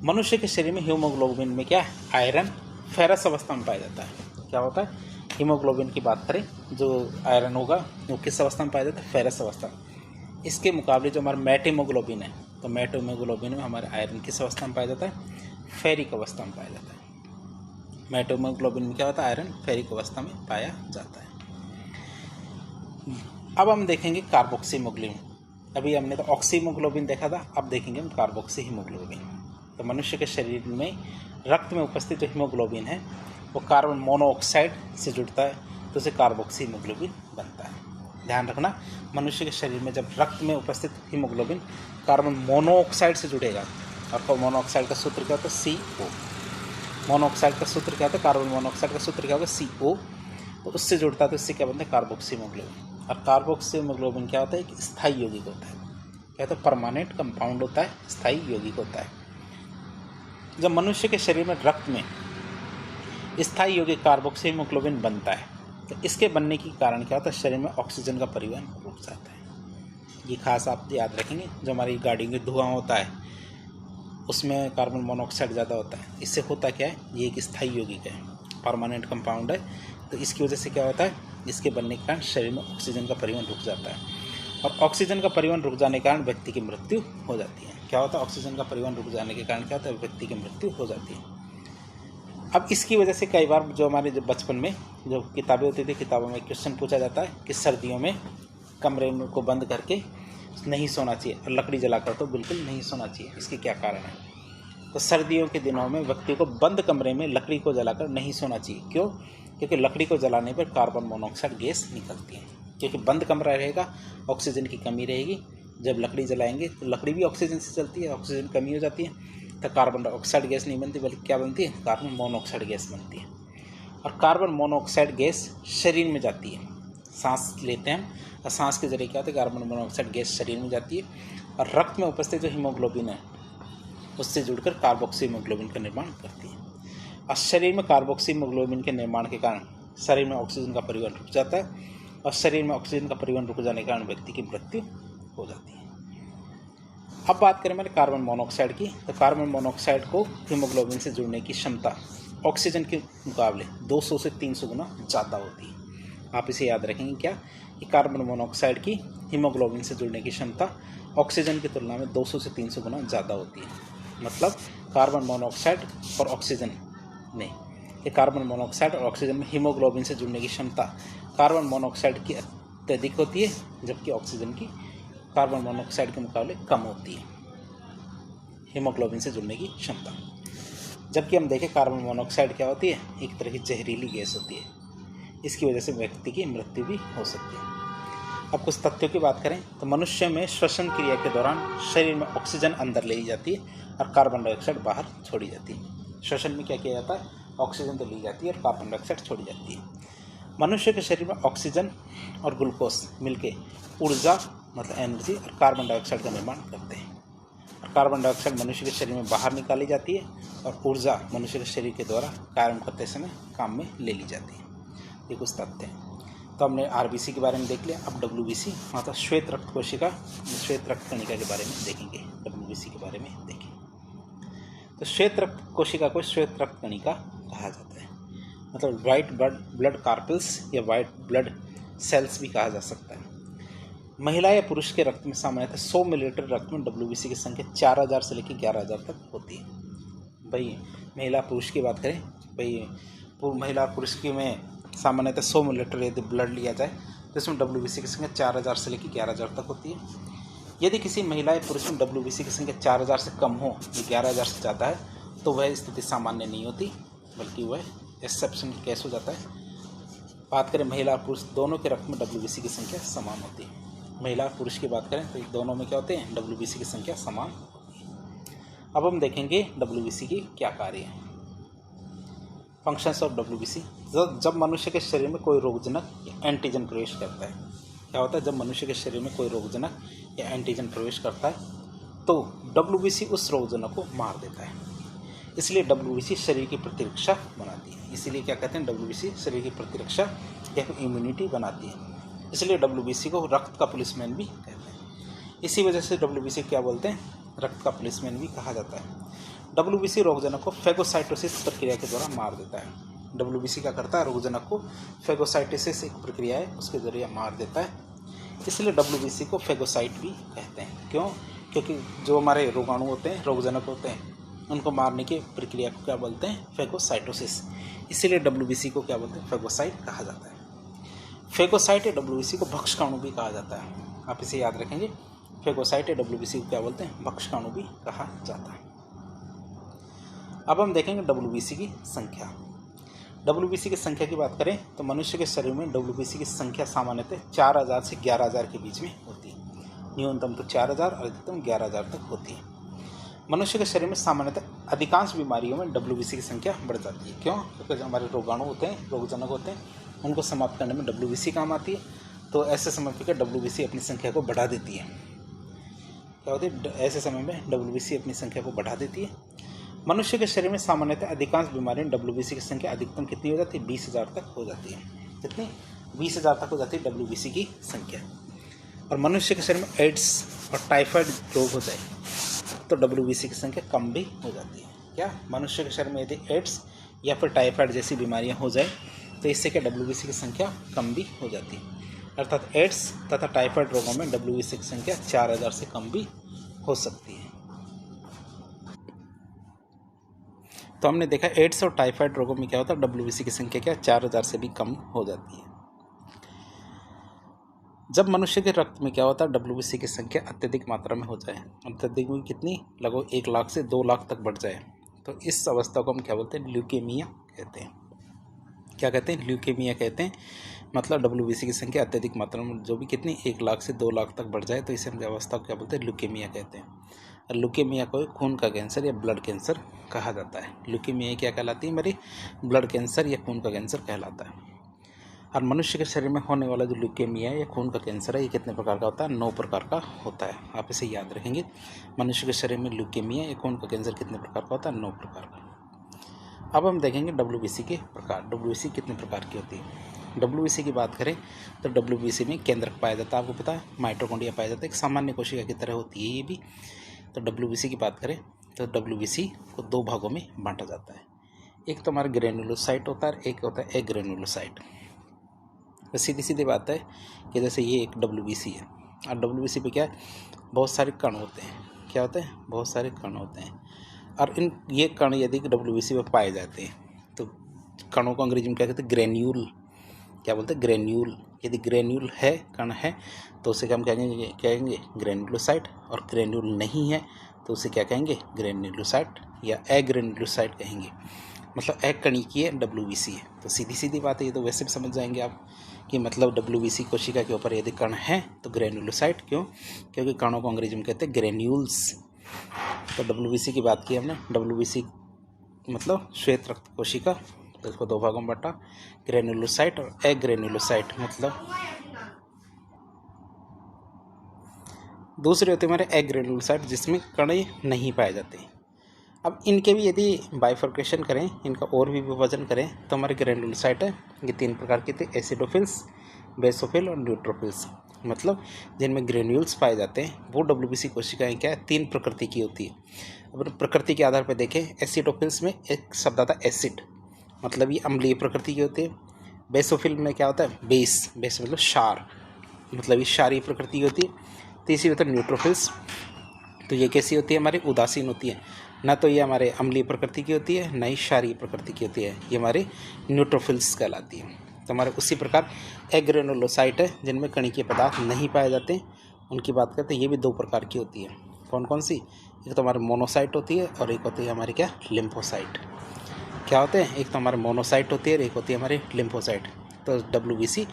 मनुष्य के शरीर में हीमोग्लोबिन में क्या है? आयरन फेरस अवस्था में पाया जाता है। क्या होता है? हीमोग्लोबिन की बात करें, जो आयरन होगा वो किस अवस्था में पाया जाता है? फेरस अवस्था में। इसके मुकाबले जो हमारा मैट हीमोग्लोबिन है, तो मैट हीमोग्लोबिन में हमारे आयरन किस अवस्था में पाया जाता है? फेरिक अवस्था में पाया जाता है। मैट हीमोग्लोबिन में क्या होता है? आयरन फेरिक अवस्था में पाया जाता है। अब हम देखेंगे कार्बोक्सी हीमोग्लोबिन। अभी हमने तो ऑक्सी हीमोग्लोबिन देखा था, अब देखेंगे हम कार्बोक्सी हीमोग्लोबिन। तो मनुष्य के शरीर में रक्त में उपस्थित जो हीमोग्लोबिन है वो कार्बन मोनोऑक्साइड से जुड़ता है, तो उसे कार्बोक्सी हीमोग्लोबिन बनता है। ध्यान रखना, मनुष्य के शरीर में जब रक्त में उपस्थित हीमोग्लोबिन कार्बन मोनोऑक्साइड से जुड़ेगा, और मोनोऑक्साइड का सूत्र क्या होता है? CO। मोनोऑक्साइड का सूत्र क्या होता है? कार्बन मोनोऑक्साइड का सूत्र क्या होगा? CO। तो उससे जुड़ता है, तो इससे क्या बनता है? Carboxy haemoglobin. और कार्बोक्सी हीमोग्लोबिन क्या होता है? एक स्थायी यौगिक होता है। क्या होता है? परमानेंट कंपाउंड होता है, स्थायी यौगिक होता है। जब मनुष्य के शरीर में रक्त में स्थायी यौगिक कार्बोक्सी हीमोग्लोबिन बनता है, तो इसके बनने के कारण क्या होता है? शरीर में ऑक्सीजन का परिवहन रुक जाता है। ये खास आप याद रखेंगे, जो हमारी गाड़ी में धुआं होता है उसमें कार्बन मोनोऑक्साइड ज़्यादा होता है। इससे होता क्या है? ये एक स्थायी यौगिक है, परमानेंट कंपाउंड है, तो इसकी वजह से क्या होता है? इसके बनने के कारण शरीर में ऑक्सीजन का परिवहन रुक जाता है, और ऑक्सीजन का परिवहन रुक जाने के कारण व्यक्ति की मृत्यु हो जाती है। क्या होता है? ऑक्सीजन का परिवहन रुक जाने के कारण क्या होता है? व्यक्ति की मृत्यु हो जाती है। अब इसकी वजह से कई बार जो हमारे जो बचपन में जो किताबें होती थी, किताबों में क्वेश्चन पूछा जाता है कि सर्दियों में कमरे को बंद करके नहीं सोना चाहिए और लकड़ी जलाकर तो बिल्कुल नहीं सोना चाहिए। इसके क्या कारण है? तो सर्दियों के दिनों में व्यक्ति को बंद कमरे में लकड़ी को जलाकर नहीं सोना चाहिए। क्यों? क्योंकि लकड़ी को जलाने पर कार्बन मोनोऑक्साइड गैस निकलती है। क्योंकि बंद कमरा रहेगा, ऑक्सीजन की कमी रहेगी। जब लकड़ी जलाएंगे तो लकड़ी भी ऑक्सीजन से चलती है, ऑक्सीजन की कमी हो जाती है, तो कार्बन डाइऑक्साइड गैस नहीं बनती, बल्कि क्या बनती है? कार्बन मोनोऑक्साइड गैस बनती है। और कार्बन मोनोऑक्साइड गैस शरीर में जाती है, सांस लेते हैं और सांस के जरिए क्या होता है? कार्बन मोनोऑक्साइड गैस शरीर में जाती है, और रक्त में उपस्थित जो हीमोग्लोबिन है उससे जुड़कर कार्बोक्सी हीमोग्लोबिन का निर्माण करती है। और शरीर में कार्बोक्सी हीमोग्लोबिन के निर्माण के कारण शरीर में ऑक्सीजन का परिवहन रुक जाता है, और शरीर में ऑक्सीजन का परिवहन रुक जाने के कारण व्यक्ति की मृत्यु हो जाती है। अब बात करें मैंने कार्बन मोनोऑक्साइड की, तो कार्बन मोनोऑक्साइड को हीमोग्लोबिन से जुड़ने की क्षमता ऑक्सीजन के मुकाबले 200 से 300 गुना ज़्यादा होती है। आप इसे याद रखेंगे क्या? कि कार्बन मोनोऑक्साइड की हीमोग्लोबिन से जुड़ने की क्षमता ऑक्सीजन की तुलना में 200 से 300 गुना ज़्यादा होती है। मतलब कार्बन मोनोऑक्साइड और ऑक्सीजन में, कि कार्बन मोनोऑक्साइड और ऑक्सीजन में हीमोग्लोबिन से जुड़ने की क्षमता कार्बन मोनोऑक्साइड की अत्यधिक होती है, जबकि ऑक्सीजन की कार्बन मोनोऑक्साइड के मुकाबले कम होती है हीमोग्लोबिन से जुड़ने की क्षमता। जबकि हम देखें कार्बन मोनोऑक्साइड क्या होती है? एक तरह की जहरीली गैस होती है। इसकी वजह से व्यक्ति की मृत्यु भी हो सकती है। अब कुछ तथ्यों की बात करें तो मनुष्य में श्वसन क्रिया के दौरान शरीर में ऑक्सीजन अंदर ले जाती है और कार्बन डाइऑक्साइड बाहर छोड़ी जाती है। श्वसन में क्या किया जाता है? ऑक्सीजन तो ली जाती है और कार्बन डाइऑक्साइड छोड़ी जाती है। मनुष्य के शरीर में ऑक्सीजन और ग्लूकोज मिलके ऊर्जा मतलब एनर्जी और कार्बन डाइऑक्साइड का निर्माण करते हैं। और कार्बन डाइऑक्साइड मनुष्य के शरीर में बाहर निकाली जाती है और ऊर्जा मनुष्य के शरीर के द्वारा कार्य करते समय काम में ले ली जाती है। ये कुछ तथ्य हैं। तो हमने RBC के बारे में देख लिया। अब WBC मतलब श्वेत रक्त कोशिका, श्वेत रक्त कणिका के बारे में देखेंगे। WBC के बारे में देखें तो श्वेत रक्त कोशिका को श्वेत रक्त कणिका कहा जाता है, मतलब वाइट ब्लड कार्पल्स या वाइट ब्लड सेल्स भी कहा जा सकता है। महिला या पुरुष के रक्त में सामान्यतः 100 मिलीलीटर रक्त में WBC की संख्या 4000 से लेकर 11000 तक होती है। भाई महिला पुरुष की बात करें, भाई महिला पुरुष की में सामान्यतः 100 मिलीलीटर यदि ब्लड लिया जाए तो इसमें WBC की संख्या 4000 से लेकर 11000 तक होती है। यदि किसी महिला या पुरुष में WBC की संख्या 4000 से कम हो या 11000 से ज़्यादा है तो वह स्थिति सामान्य नहीं होती, बल्कि वह एक्सेप्शनल केस हो जाता है। बात करें महिला और पुरुष दोनों के रक्त में WBC की संख्या समान होती है। महिला और पुरुष की बात करें तो दोनों में क्या होते हैं, WBC की संख्या समान होती है। अब हम देखेंगे WBC की क्या कार्य है। Functions of WBC। जब मनुष्य के शरीर में कोई रोगजनक या एंटीजन प्रवेश करता है, क्या होता है, जब मनुष्य के शरीर में कोई रोगजनक या एंटीजन प्रवेश करता है तो WBC उस रोगजनक को मार देता है। इसलिए WBC शरीर की प्रतिरक्षा बनाती है। इसीलिए क्या कहते हैं, WBC शरीर की प्रतिरक्षा या फिर इम्यूनिटी बनाती है। इसलिए WBC को रक्त का पुलिसमैन भी कहते हैं। इसी वजह से WBC क्या बोलते हैं, रक्त का पुलिसमैन भी कहा जाता है। WBC रोगजनक को फेगोसाइटोसिस प्रक्रिया के द्वारा मार देता है। WBC क्या करता है, रोगजनक को फेगोसाइटोसिस एक प्रक्रिया है उसके जरिए मार देता है। इसलिए WBC को फेगोसाइट भी कहते हैं। क्यों? क्योंकि जो हमारे रोगाणु होते हैं, रोगजनक होते हैं, उनको मारने की प्रक्रिया को क्या बोलते हैं, फेगोसाइटोसिस। इसीलिए WBC को क्या बोलते हैं, फेगोसाइट कहा जाता है। फेगोसाइट या WBC को भक्षकाणु भी कहा जाता है। आप इसे याद रखेंगे, फेगोसाइट या WBC को क्या बोलते हैं, भक्षकाणु भी कहा जाता है। अब हम देखेंगे WBC की संख्या। WBC की संख्या की बात करें तो मनुष्य के शरीर में WBC की संख्या सामान्यतः 4000 से 11000 के बीच में होती है। न्यूनतम तो 4000 और अधिकतम 11000 तक होती है। मनुष्य के शरीर में सामान्यतः अधिकांश बीमारियों में WBC की संख्या बढ़ जाती है। क्यों? क्योंकि जो हमारे रोगाणु होते हैं, रोगजनक होते हैं, उनको समाप्त करने में WBC काम आती है। तो ऐसे समय पर WBC अपनी संख्या को बढ़ा देती है। क्या होती है, ऐसे समय में WBC अपनी संख्या को बढ़ा देती है। मनुष्य के शरीर में सामान्यतः अधिकांश बीमारियों में WBC की संख्या अधिकतम कितनी हो जाती है, 20,000 तक हो जाती है। कितनी? 20,000 तक हो जाती है WBC की संख्या। और मनुष्य के शरीर में एड्स और टाइफाइड रोग हो जाए तो WBC की संख्या कम भी हो जाती है। क्या? मनुष्य के शरीर में यदि एड्स या फिर टाइफाइड जैसी बीमारियां हो जाए तो इससे क्या WBC की संख्या कम भी हो जाती है। अर्थात एड्स तथा टाइफाइड रोगों में WBC की संख्या 4000 से कम भी हो सकती है। तो हमने देखा एड्स और टाइफाइड रोगों में क्या होता है, WBC की संख्या क्या 4000 से भी कम हो जाती है। जब मनुष्य के रक्त में क्या होता है, WBC की संख्या अत्यधिक मात्रा में हो जाए, अत्यधिक में कितनी, लगभग 1 लाख से 2 लाख तक बढ़ जाए, तो इस अवस्था को हम क्या बोलते हैं, ल्यूकेमिया कहते हैं। क्या कहते हैं, ल्यूकेमिया कहते हैं। मतलब WBC की संख्या अत्यधिक मात्रा में जो भी कितनी 1 लाख से 2 लाख तक बढ़ जाए तो इसे हम अवस्था को क्या बोलते हैं, ल्यूकेमिया कहते हैं। और ल्यूकेमिया को खून का कैंसर या ब्लड कैंसर कहा जाता है। ल्यूकेमिया क्या कहलाती है, हमारी ब्लड कैंसर या खून का कैंसर कहलाता है। और मनुष्य के शरीर में होने वाला जो ल्यूकेमिया या खून का कैंसर है, ये कितने प्रकार का होता है, 9 प्रकार का होता है। आप इसे याद रखेंगे, मनुष्य के शरीर में ल्यूकेमिया या खून का कैंसर कितने प्रकार का होता है, 9 प्रकार का। अब हम देखेंगे WBC के प्रकार। WBC कितने प्रकार की होती है। WBC की बात करें तो WBC में केंद्रक पाया जाता है, आपको पता है, माइटोकॉन्ड्रिया पाया जाता है, एक सामान्य कोशिका की तरह होती है ये भी। तो WBC की बात करें तो WBC को 2 भागों में बांटा जाता है। एक तो हमारा ग्रेनुलोसाइट होता है, एक होता है एग्रेनुलोसाइट। तो सीधी सीधी बात है कि जैसे ये एक WBC है और WBC पे क्या है, बहुत सारे कण होते हैं। क्या होते हैं, बहुत सारे कण होते हैं। और ये कण यदि WBC में पाए जाते हैं तो कणों को अंग्रेजी में क्या कहते हैं, ग्रेन्यूल। क्या बोलते हैं, ग्रेन्यूल। यदि ग्रेन्यूल है, कण है, तो उसे हम कहेंगे ग्रेनुलोसाइट। और ग्रेन्यूल नहीं है तो उसे क्या कहेंगे, ग्रेनुलोसाइट या एग्रेनुलोसाइट कहेंगे। मतलब एक कणिकीय WBC है। तो सीधी सीधी बात है, ये तो वैसे भी समझ जाएंगे आप कि मतलब WBC कोशिका के ऊपर यदि कण है तो ग्रेनुलोसाइट। क्यों? क्योंकि कणों को अंग्रेजी में कहते हैं ग्रेन्यूल्स। तो WBC की बात की हमने। WBC मतलब श्वेत रक्त कोशिका, तो इसको 2 भागों में बांटा, ग्रेनुलोसाइट और एग्रेनुलोसाइट। मतलब दूसरे होते हमारे एग्रेनुलोसाइट जिसमें कण नहीं पाए जाते। अब इनके भी यदि बाइफर्केशन करें, इनका और भी विभाजन करें तो हमारे ग्रेनुलोसाइट है, ये 3 प्रकार के थे, एसिडोफिल्स, बेसोफिल और न्यूट्रोफिल्स। मतलब जिनमें ग्रेन्यूल्स पाए जाते हैं वो WBC कोशिकाएं क्या है, 3 प्रकृति की होती है। अब प्रकृति के आधार पर देखें, एसिडोफिल्स में एक शब्द आता है एसिड, मतलब ये अम्लीय प्रकृति की होती है। बेसोफिल में क्या होता है, बेस मतलब क्षार, मतलब ये क्षारीय प्रकृति की होती है। तीसरी होता है न्यूट्रोफिल्स, तो ये कैसी होती है, हमारी उदासीन होती है। ना तो ये हमारे अम्लीय प्रकृति की होती है, ना ही क्षारीय प्रकृति की होती है, ये हमारे न्यूट्रोफिल्स कहलाती है। तो हमारे उसी प्रकार एग्रेनुलोसाइट है जिनमें कणिकीय पदार्थ नहीं पाए जाते, उनकी बात करते हैं। ये भी 2 प्रकार की होती है। कौन कौन सी? एक तो हमारे मोनोसाइट होती है और एक होती है हमारी क्या, लिम्फोसाइट। क्या होते हैं, एक तो हमारे मोनोसाइट होती है और एक होती है हमारी लिम्फोसाइट। तो WBC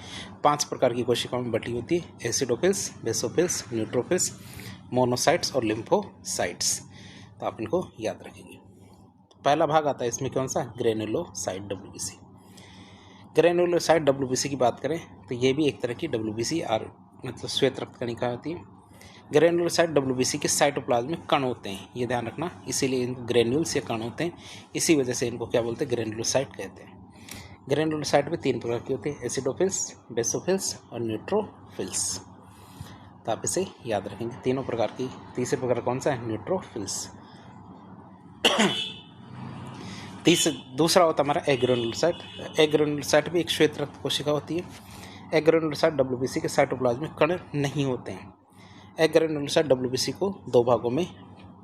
5 प्रकार की कोशिकाओं में बटी होती है, एसिडोफिल्स, बेसोफिल्स, न्यूट्रोफिल्स, मोनोसाइट्स और लिम्फोसाइट्स। तो आप इनको याद रखेंगे। पहला भाग आता है इसमें कौन सा, ग्रेनुलोसाइट WBC। ग्रेनुलोसाइट WBC की बात करें तो ये भी एक तरह की WBC और मतलब श्वेत रक्त कणिका होती है। ग्रेनुलोसाइट WBC के साइटोप्लाज्म में कण होते हैं, ये ध्यान रखना, इसीलिए इनको ग्रेन्यूल्स या कण होते हैं, इसी वजह से इनको क्या बोलते हैं, ग्रेनुलोसाइट कहते हैं। ग्रेनुलोसाइट में 3 प्रकार की होती है, एसिडोफिल्स, बेसोफिल्स और न्यूट्रोफिल्स। तो आप इसे याद रखेंगे, तीनों प्रकार की। तीसरे प्रकार कौन सा है, न्यूट्रोफिल्स। दूसरा होता है हमारा एग्रेनुलोसाइट। एग्रेनुलोसाइट भी एक श्वेत रक्त कोशिका होती है। एग्रेनुलोसाइट WBC के साइटोप्लाज्म में कण नहीं होते हैं। एग्रेनुलोसाइट WBC को 2 भागों में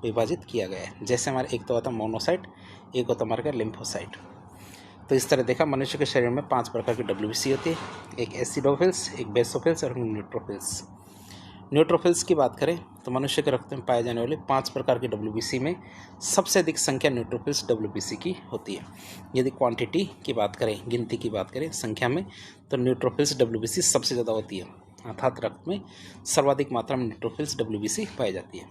विभाजित किया गया है, जैसे हमारे एक तो होता है मोनोसाइट, एक होता हमारे लिम्फोसाइट। तो इस तरह देखा, मनुष्य के शरीर में 5 प्रकार की WBC होती है, एक एसिडोफिल्स, एक बेसोफिल्स और न्यूट्रोफिल्स। न्यूट्रोफिल्स की बात करें तो मनुष्य के रक्त में पाए जाने वाले 5 प्रकार के WBC में सबसे अधिक संख्या न्यूट्रोफिल्स WBC की होती है। यदि क्वांटिटी की बात करें, गिनती की बात करें संख्या में, तो न्यूट्रोफिल्स WBC सबसे ज़्यादा होती है, अर्थात रक्त में सर्वाधिक मात्रा में न्यूट्रोफिल्स WBC पाई जाती है।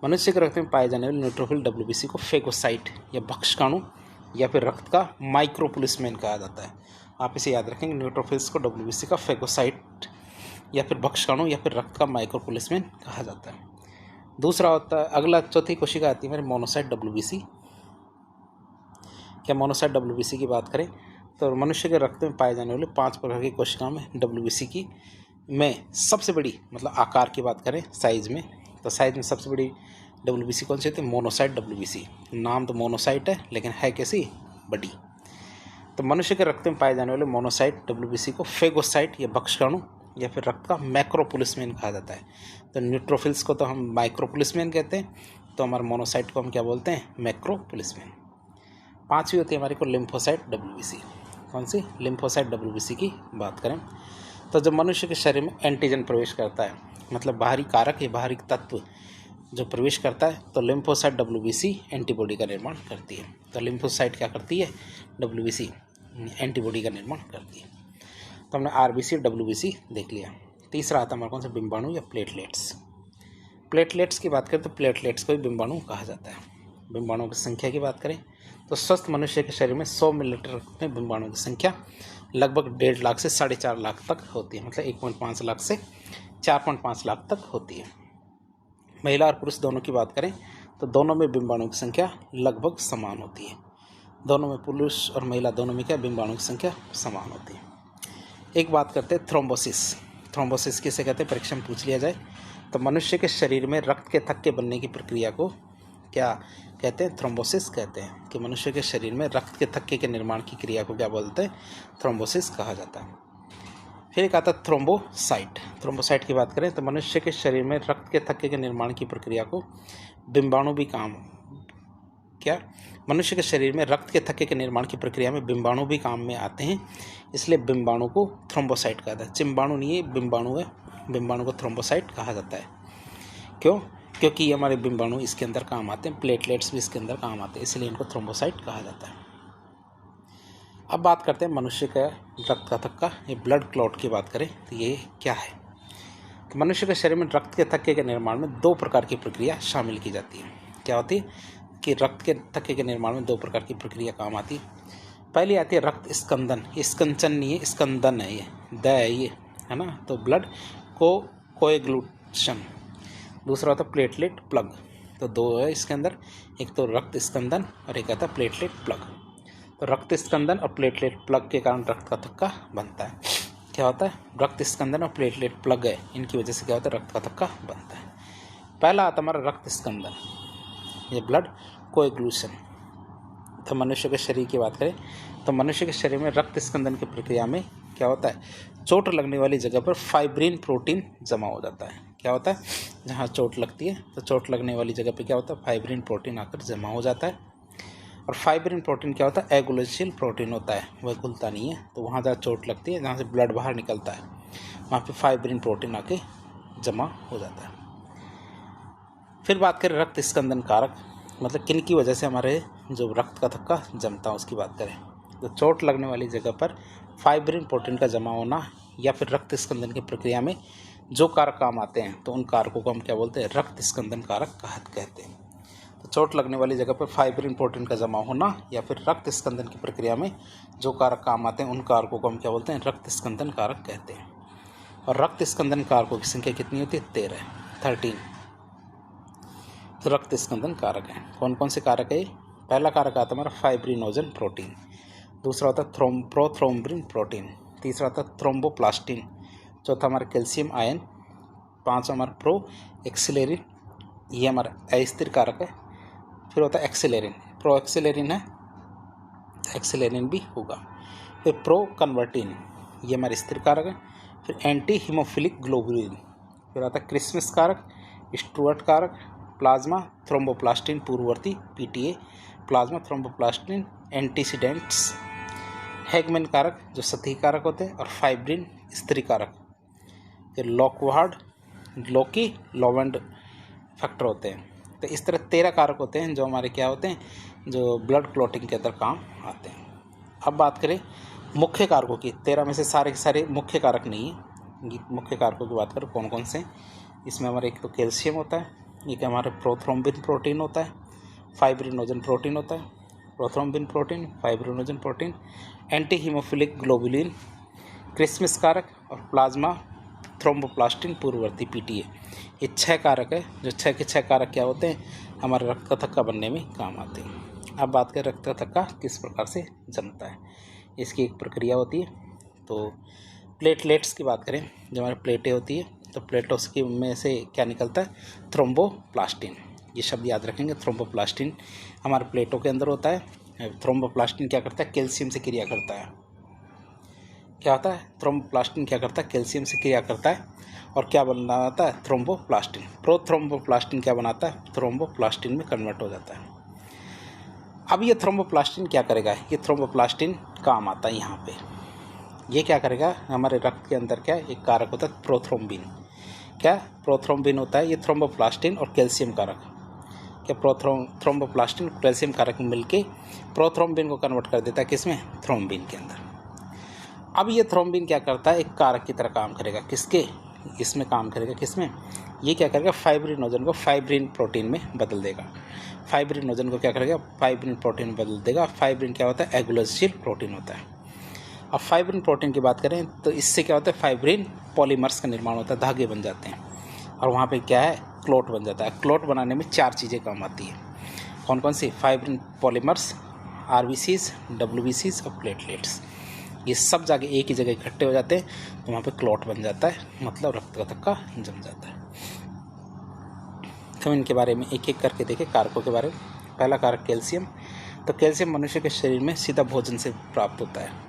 मनुष्य के रक्त में पाए जाने वाले न्यूट्रोफिल WBC को फेगोसाइट या भक्षकाणु या फिर रक्त का माइक्रोपुलिसमेन कहा जाता है। आप इसे याद रखेंगे, न्यूट्रोफिल्स को WBC का फेगोसाइट या फिर भक्षकाणु या फिर रक्त का माइक्रोपुलिसमेन कहा जाता है। दूसरा होता है, अगला चौथी कोशिका आती है मेरे मोनोसाइट WBC। क्या मोनोसाइट WBC की बात करें तो मनुष्य के रक्त में पाए जाने वाले 5 प्रकार की कोशिकाओं में WBC की में सबसे बड़ी, मतलब आकार की बात करें साइज में, तो साइज में सबसे बड़ी WBC कौन सी होती है, मोनोसाइट WBC। नाम तो मोनोसाइट है लेकिन है कैसी, बड़ी। तो मनुष्य के रक्त में पाए जाने वाले मोनोसाइट WBC को फेगोसाइट या भक्षकाणु या फिर रक्त का मैक्रोपुलिसमेन कहा जाता है। तो न्यूट्रोफिल्स को तो हम माइक्रोपुलिसमेन कहते हैं, तो हमारे मोनोसाइट को हम क्या बोलते हैं, मैक्रोपुलिसमेन। 5वीं होती है हमारी को लिम्फोसाइट WBC। कौन सी, लिम्फोसाइट WBC की बात करें तो जब मनुष्य के शरीर में एंटीजन प्रवेश करता है, मतलब बाहरी कारक या बाहरी तत्व जो प्रवेश करता है, तो लिम्फोसाइट WBC एंटीबॉडी का निर्माण करती है। तो लिम्फोसाइट क्या करती है, WBC एंटीबॉडी का निर्माण करती है। तो हमने RBC WBC देख लिया। तीसरा आता है हमारा कौन सा, बिम्बाणु या प्लेटलेट्स। प्लेटलेट्स की बात करें तो प्लेटलेट्स को भी बिम्बाणु कहा जाता है। बिम्बाणुओं की संख्या की बात करें तो स्वस्थ मनुष्य के शरीर में 100 मिलीलीटर में बिम्बाणुओं की संख्या लगभग 1.5 लाख से 4.5 लाख तक होती है, मतलब 1.5 लाख से 4.5 लाख तक होती है। महिला और पुरुष दोनों की बात करें तो दोनों में बिम्बाणुओं की संख्या लगभग समान होती है। दोनों में, पुरुष और महिला दोनों में क्या, बिम्बाणुओं की संख्या समान होती है। एक बात करते हैं थ्रोम्बोसिस। थ्रोम्बोसिस किसे कहते हैं, परीक्षा में पूछ लिया जाए तो मनुष्य के शरीर में रक्त के थक्के बनने की प्रक्रिया को क्या कहते हैं, थ्रोम्बोसिस कहते हैं। कि मनुष्य के शरीर में रक्त के थक्के के निर्माण की क्रिया को क्या बोलते हैं, थ्रोम्बोसिस कहा जाता है। फिर एक आता है थ्रोम्बोसाइट। थ्रोम्बोसाइट की बात करें तो मनुष्य के शरीर में रक्त के थक्के के निर्माण की प्रक्रिया को बिम्बाणु भी काम, क्या, मनुष्य के शरीर में रक्त के थक्के के निर्माण की प्रक्रिया में बिम्बाणु भी काम में आते हैं, इसलिए बिम्बाणु को थ्रोम्बोसाइट कहा जाता है। चिम्बाणु नहीं है, बिम्बाणु है। बिम्बाणु को थ्रोम्बोसाइट कहा जाता है। क्यों, क्योंकि ये हमारे बिम्बाणु इसके अंदर काम आते हैं, प्लेटलेट्स भी इसके अंदर काम आते हैं, इसलिए इनको थ्रोम्बोसाइट कहा जाता है। अब बात करते हैं मनुष्य का रक्त का थक्का, ये ब्लड क्लॉट की बात करें तो ये क्या है। तो मनुष्य के शरीर में रक्त के थक्के के निर्माण में 2 प्रकार की प्रक्रिया शामिल की जाती है। क्या होती है कि रक्त के थक्के के निर्माण में 2 प्रकार की प्रक्रिया काम आती है। पहली आती है रक्त स्कंदन। ये स्कंचन नहीं है, स्कंदन है, ये द है, ये है ना। तो ब्लड को कोएगुलेशन। दूसरा होता है प्लेटलेट प्लग। तो 2 है इसके अंदर, एक तो रक्त स्कंदन और एक आता है प्लेटलेट प्लग। तो रक्त स्कंदन और प्लेटलेट प्लग के कारण रक्त का थक्का बनता है। क्या होता है, रक्त स्कंदन और प्लेटलेट प्लग है, इनकी वजह से क्या होता है, रक्त का थक्का बनता है। पहला आता है हमारा रक्त स्कंदन, ये ब्लड कोएगुलेशन। तो मनुष्य के शरीर की बात करें तो मनुष्य के शरीर में रक्त स्कंदन की प्रक्रिया में क्या होता है, चोट लगने वाली जगह पर फाइब्रिन प्रोटीन जमा हो जाता है। क्या होता है, जहाँ चोट लगती है तो चोट लगने वाली जगह पे क्या होता है, फाइब्रिन प्रोटीन आकर जमा हो जाता है। और फाइब्रिन प्रोटीन क्या होता है, एगुलेशियल प्रोटीन होता है, वह घुलता नहीं है। तो वहाँ जहाँ चोट लगती है, जहाँ से ब्लड बाहर निकलता है, वहाँ पे फाइब्रिन प्रोटीन आके जमा हो जाता है। फिर बात करें रक्त स्कंदन कारक, मतलब किन की वजह से हमारे जो रक्त का थक्का जमता है उसकी बात करें तो चोट लगने वाली जगह पर फाइब्रिन प्रोटीन का जमा होना या फिर रक्त स्कंदन की प्रक्रिया में जो कारक काम आते हैं तो उन कारकों को हम क्या बोलते हैं, रक्त स्कंदन कारक कहते हैं। तो चोट लगने वाली जगह पर फाइब्रिन प्रोटीन का जमा होना या फिर रक्त स्कंदन की प्रक्रिया में जो कारक काम आते हैं उन कारकों को हम क्या बोलते हैं, रक्त स्कंदन कारक कहते हैं। और रक्त स्कंदन कारकों की संख्या कितनी होती है, 13 तो रक्त स्कंदन कारक हैं। कौन कौन से कारक है? पहला कारक आता है हमारा फाइब्रिनोजन प्रोटीन, दूसरा होता है प्रोथ्रोम्बिन प्रोटीन, तीसरा होता है थ्रोम्बोप्लास्टिन, चौथा हमारा कैल्शियम आयन, पाँचवा हमारा प्रो एक्सिलेरिन, ये हमारा अस्थिर कारक है। फिर होता है एक्सिलेरिन, प्रो एक्सिलेरिन है, एक्सिलेरिन भी होगा। फिर प्रो कन्वर्टिन, ये हमारे स्थिर कारक है। फिर एंटी हीमोफिलिक ग्लोबुलिन, फिर आता है क्रिसमस कारक, स्टुअर्ट कारक, प्लाज्मा थ्रोम्बोप्लास्टिन पूर्ववर्ती PTA, plasma thromboplastin antecedents, Hageman कारक जो सतही कारक होते हैं, और फाइब्रिन स्त्री कारक, फिर लॉकवार्ड लोकी लोवेंड फैक्टर होते हैं। तो इस तरह 13 कारक होते हैं जो हमारे क्या होते हैं, जो ब्लड क्लॉटिंग के अंदर काम आते हैं। अब बात करें मुख्य कारकों की, 13 में से सारे के सारे मुख्य कारक नहीं है। मुख्य कारकों की बात करें कौन कौन से, इसमें हमारे एक तो कैल्शियम होता है, एक हमारे प्रोथ्रोम्बिन प्रोटीन होता है, फाइब्रिनोजन प्रोटीन होता है, prothrombin protein, fibrinogen protein, anti hemophilic globulin, Christmas कारक और प्लाज्मा थ्रोम्बोप्लास्टिन पूर्ववर्ती पीटीए। ये 6 कारक है, जो 6 के 6 कारक क्या होते हैं, हमारे रक्त थक्का बनने में काम आते हैं। अब बात करें रक्त थक्का किस प्रकार से जमता है, इसकी एक प्रक्रिया होती है। तो प्लेटलेट्स की बात करें, जो हमारी प्लेटें होती है तो प्लेटों की में से क्या निकलता है, थ्रोम्बोप्लास्टिन, ये शब्द याद रखेंगे। थ्रोम्बोप्लास्टिन हमारे प्लेटों के अंदर होता है। थ्रोम्बोप्लास्टिन क्या करता है, कैल्शियम से क्रिया करता है। क्या होता है, थ्रोम्बोप्लास्टिन क्या करता है, कैल्शियम से क्रिया करता है और क्या बनाता है, थ्रोम्बोप्लास्टिन। प्रोथ्रोम्बोप्लास्टिन क्या बनाता है, थ्रोम्बोप्लास्टिन में कन्वर्ट हो जाता है। अब ये थ्रोम्बोप्लास्टिन क्या करेगा, ये थ्रोम्बोप्लास्टिन काम आता है यहाँ पे। ये क्या करेगा, हमारे रक्त के अंदर क्या एक कारक होता है प्रोथ्रोम्बिन, क्या प्रोथ्रोम्बिन होता है, ये थ्रोम्बोप्लास्टिन और कैल्शियम कारक, क्या थ्रोम्बोप्लास्टिन कैल्शियम कारक मिलके प्रोथ्रोम्बिन को कन्वर्ट कर देता है किसमें, थ्रोम्बिन के अंदर। अब ये थ्रोम्बिन क्या करता है, एक कारक की तरह काम करेगा, किसके, इसमें काम करेगा, किसमें, ये क्या करेगा, फाइब्रिनोजन को फाइब्रिन प्रोटीन में बदल देगा। फाइब्रिनोजन को क्या करेगा, फाइब्रिन प्रोटीन में बदल देगा। फाइब्रिन क्या होता है, एगुलोशील प्रोटीन होता है। अब फाइब्रिन प्रोटीन की बात करें तो इससे क्या होता है, फाइब्रिन पॉलीमर्स का निर्माण होता है, धागे बन जाते हैं और वहाँ पे क्या है, क्लोट बन जाता है। क्लोट बनाने में 4 चीज़ें काम आती हैं, कौन कौन सी, फाइब्रिन पॉलीमर्स, आरबीसीज, डब्ल्यूबीसीज और प्लेटलेट्स। ये सब जाके एक ही जगह इकट्ठे हो जाते हैं तो वहाँ पे क्लॉट बन जाता है, मतलब रक्त का थक्का जम जाता है। तो इनके बारे में एक एक करके देखें, कारकों के बारे में। पहला कारक कैल्शियम, तो कैल्शियम मनुष्य के शरीर में सीधा भोजन से प्राप्त होता है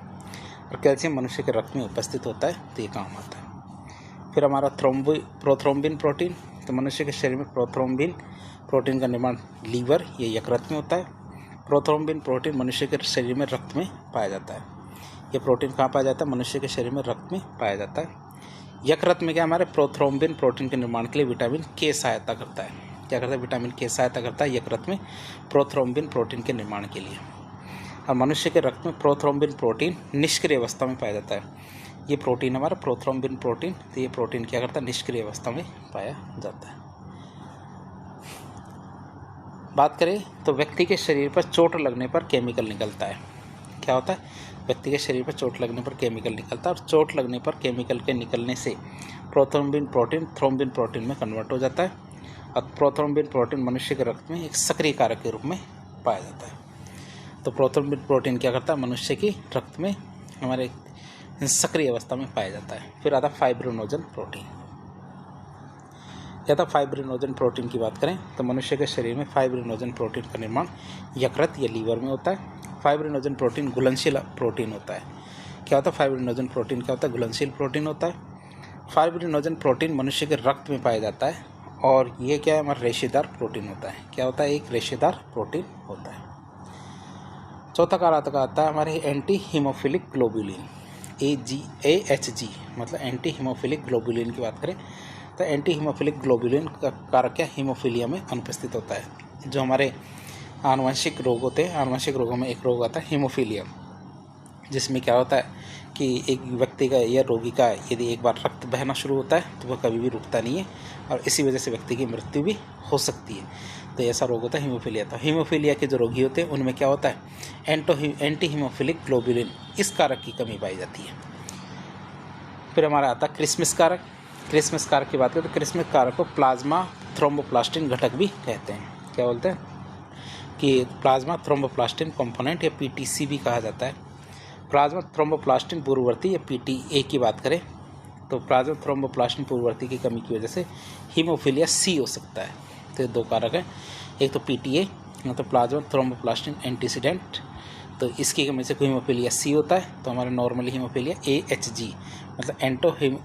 और कैल्शियम मनुष्य के रक्त में उपस्थित होता है तो ये काम आता है। फिर हमारा प्रोथ्रोम्बिन प्रोटीन, तो मनुष्य के शरीर में प्रोथ्रोम्बिन प्रोटीन का निर्माण लीवर या यकृत में होता है। प्रोथ्रोम्बिन प्रोटीन मनुष्य के शरीर में रक्त में पाया जाता है। ये प्रोटीन कहाँ पाया जाता है, मनुष्य के शरीर में रक्त में पाया जाता है। यकृत में क्या, हमारे प्रोथ्रोम्बिन प्रोटीन के निर्माण के लिए विटामिन के सहायता करता है। क्या करता है, विटामिन के सहायता करता है यकृत में प्रोथ्रोम्बिन प्रोटीन के निर्माण के लिए। और मनुष्य के रक्त में प्रोथ्रोम्बिन प्रोटीन निष्क्रिय अवस्था में पाया जाता है। ये प्रोटीन हमारा प्रोथ्रोम्बिन प्रोटीन, तो ये प्रोटीन क्या करता है, निष्क्रिय अवस्था में पाया जाता है। बात करें तो व्यक्ति के शरीर पर चोट लगने पर केमिकल निकलता है। क्या होता है, व्यक्ति के शरीर पर चोट लगने पर केमिकल निकलता है और चोट लगने पर केमिकल के निकलने से प्रोथ्रोम्बिन प्रोटीन थ्रोम्बिन प्रोटीन में कन्वर्ट हो जाता है और प्रोथ्रोम्बिन प्रोटीन मनुष्य के रक्त में एक सक्रिय कारक के रूप में पाया जाता है। तो प्रोथ्रोम्बिन प्रोटीन क्या करता है, मनुष्य की रक्त में हमारे सक्रिय अवस्था में पाया जाता है। फिर आता फाइब्रिनोजन प्रोटीन। या तो फाइब्रिनोजन प्रोटीन की बात करें तो मनुष्य के शरीर में फाइब्रिनोजन प्रोटीन का निर्माण यकृत या लीवर में होता है। फाइब्रिनोजन प्रोटीन घुलनशील प्रोटीन होता है। क्या होता है, फाइब्रिनोजन प्रोटीन क्या होता है, घुलनशील प्रोटीन होता है। फाइब्रिनोजन प्रोटीन मनुष्य के रक्त में पाया जाता है और ये क्या है, हमारा रेशेदार प्रोटीन होता है। क्या होता है, एक रेशेदार प्रोटीन होता है। चौथा कारक आता है हमारे एंटी हीमोफिलिक ग्लोबुलिन, AHG, मतलब एंटी हीमोफिलिक ग्लोबुलिन की बात करें तो एंटी हीमोफिलिक ग्लोबुलिन का कारक क्या, हीमोफीलिया में अनुपस्थित होता है। जो हमारे आनुवंशिक रोग होते हैं, आनुवंशिक रोगों में एक रोग आता है हीमोफीलिया। जिसमें क्या होता है कि एक व्यक्ति का या रोगी का यदि एक बार रक्त बहना शुरू होता है तो वह कभी भी रुकता नहीं है और इसी वजह से व्यक्ति की मृत्यु भी हो सकती है। तो ऐसा रोग होता है हीमोफीलिया। तो हीमोफीलिया के जो रोगी होते हैं उनमें क्या होता है, एंटी हीमोफिलिक ग्लोबुलिन, इस कारक की कमी पाई जाती है। फिर हमारा आता है क्रिसमस कारक। क्रिसमस कारक की बात करें तो क्रिसमस कारक को प्लाज्मा थ्रोम्बोप्लास्टिन घटक भी कहते हैं। क्या बोलते हैं कि प्लाज्मा थ्रोम्बोप्लास्टिन कंपोनेंट या पीटीसी भी कहा जाता है। प्लाज्मा थ्रोम्बोप्लास्टिन पूर्ववर्ती या पीटीए की बात करें तो प्लाज्मा थ्रोम्बोप्लास्टिन पूर्ववर्ती की कमी की वजह से हीमोफीलिया सी हो सकता है। तो ये दो कारक हैं, एक तो पीटीए मतलब प्लाज्मा थ्रोम्बोप्लास्टिन एंटीसीडेंट, तो इसकी कमी से हीमोफीलिया सी होता है। तो हमारा नॉर्मली हीमोफीलिया AHG मतलब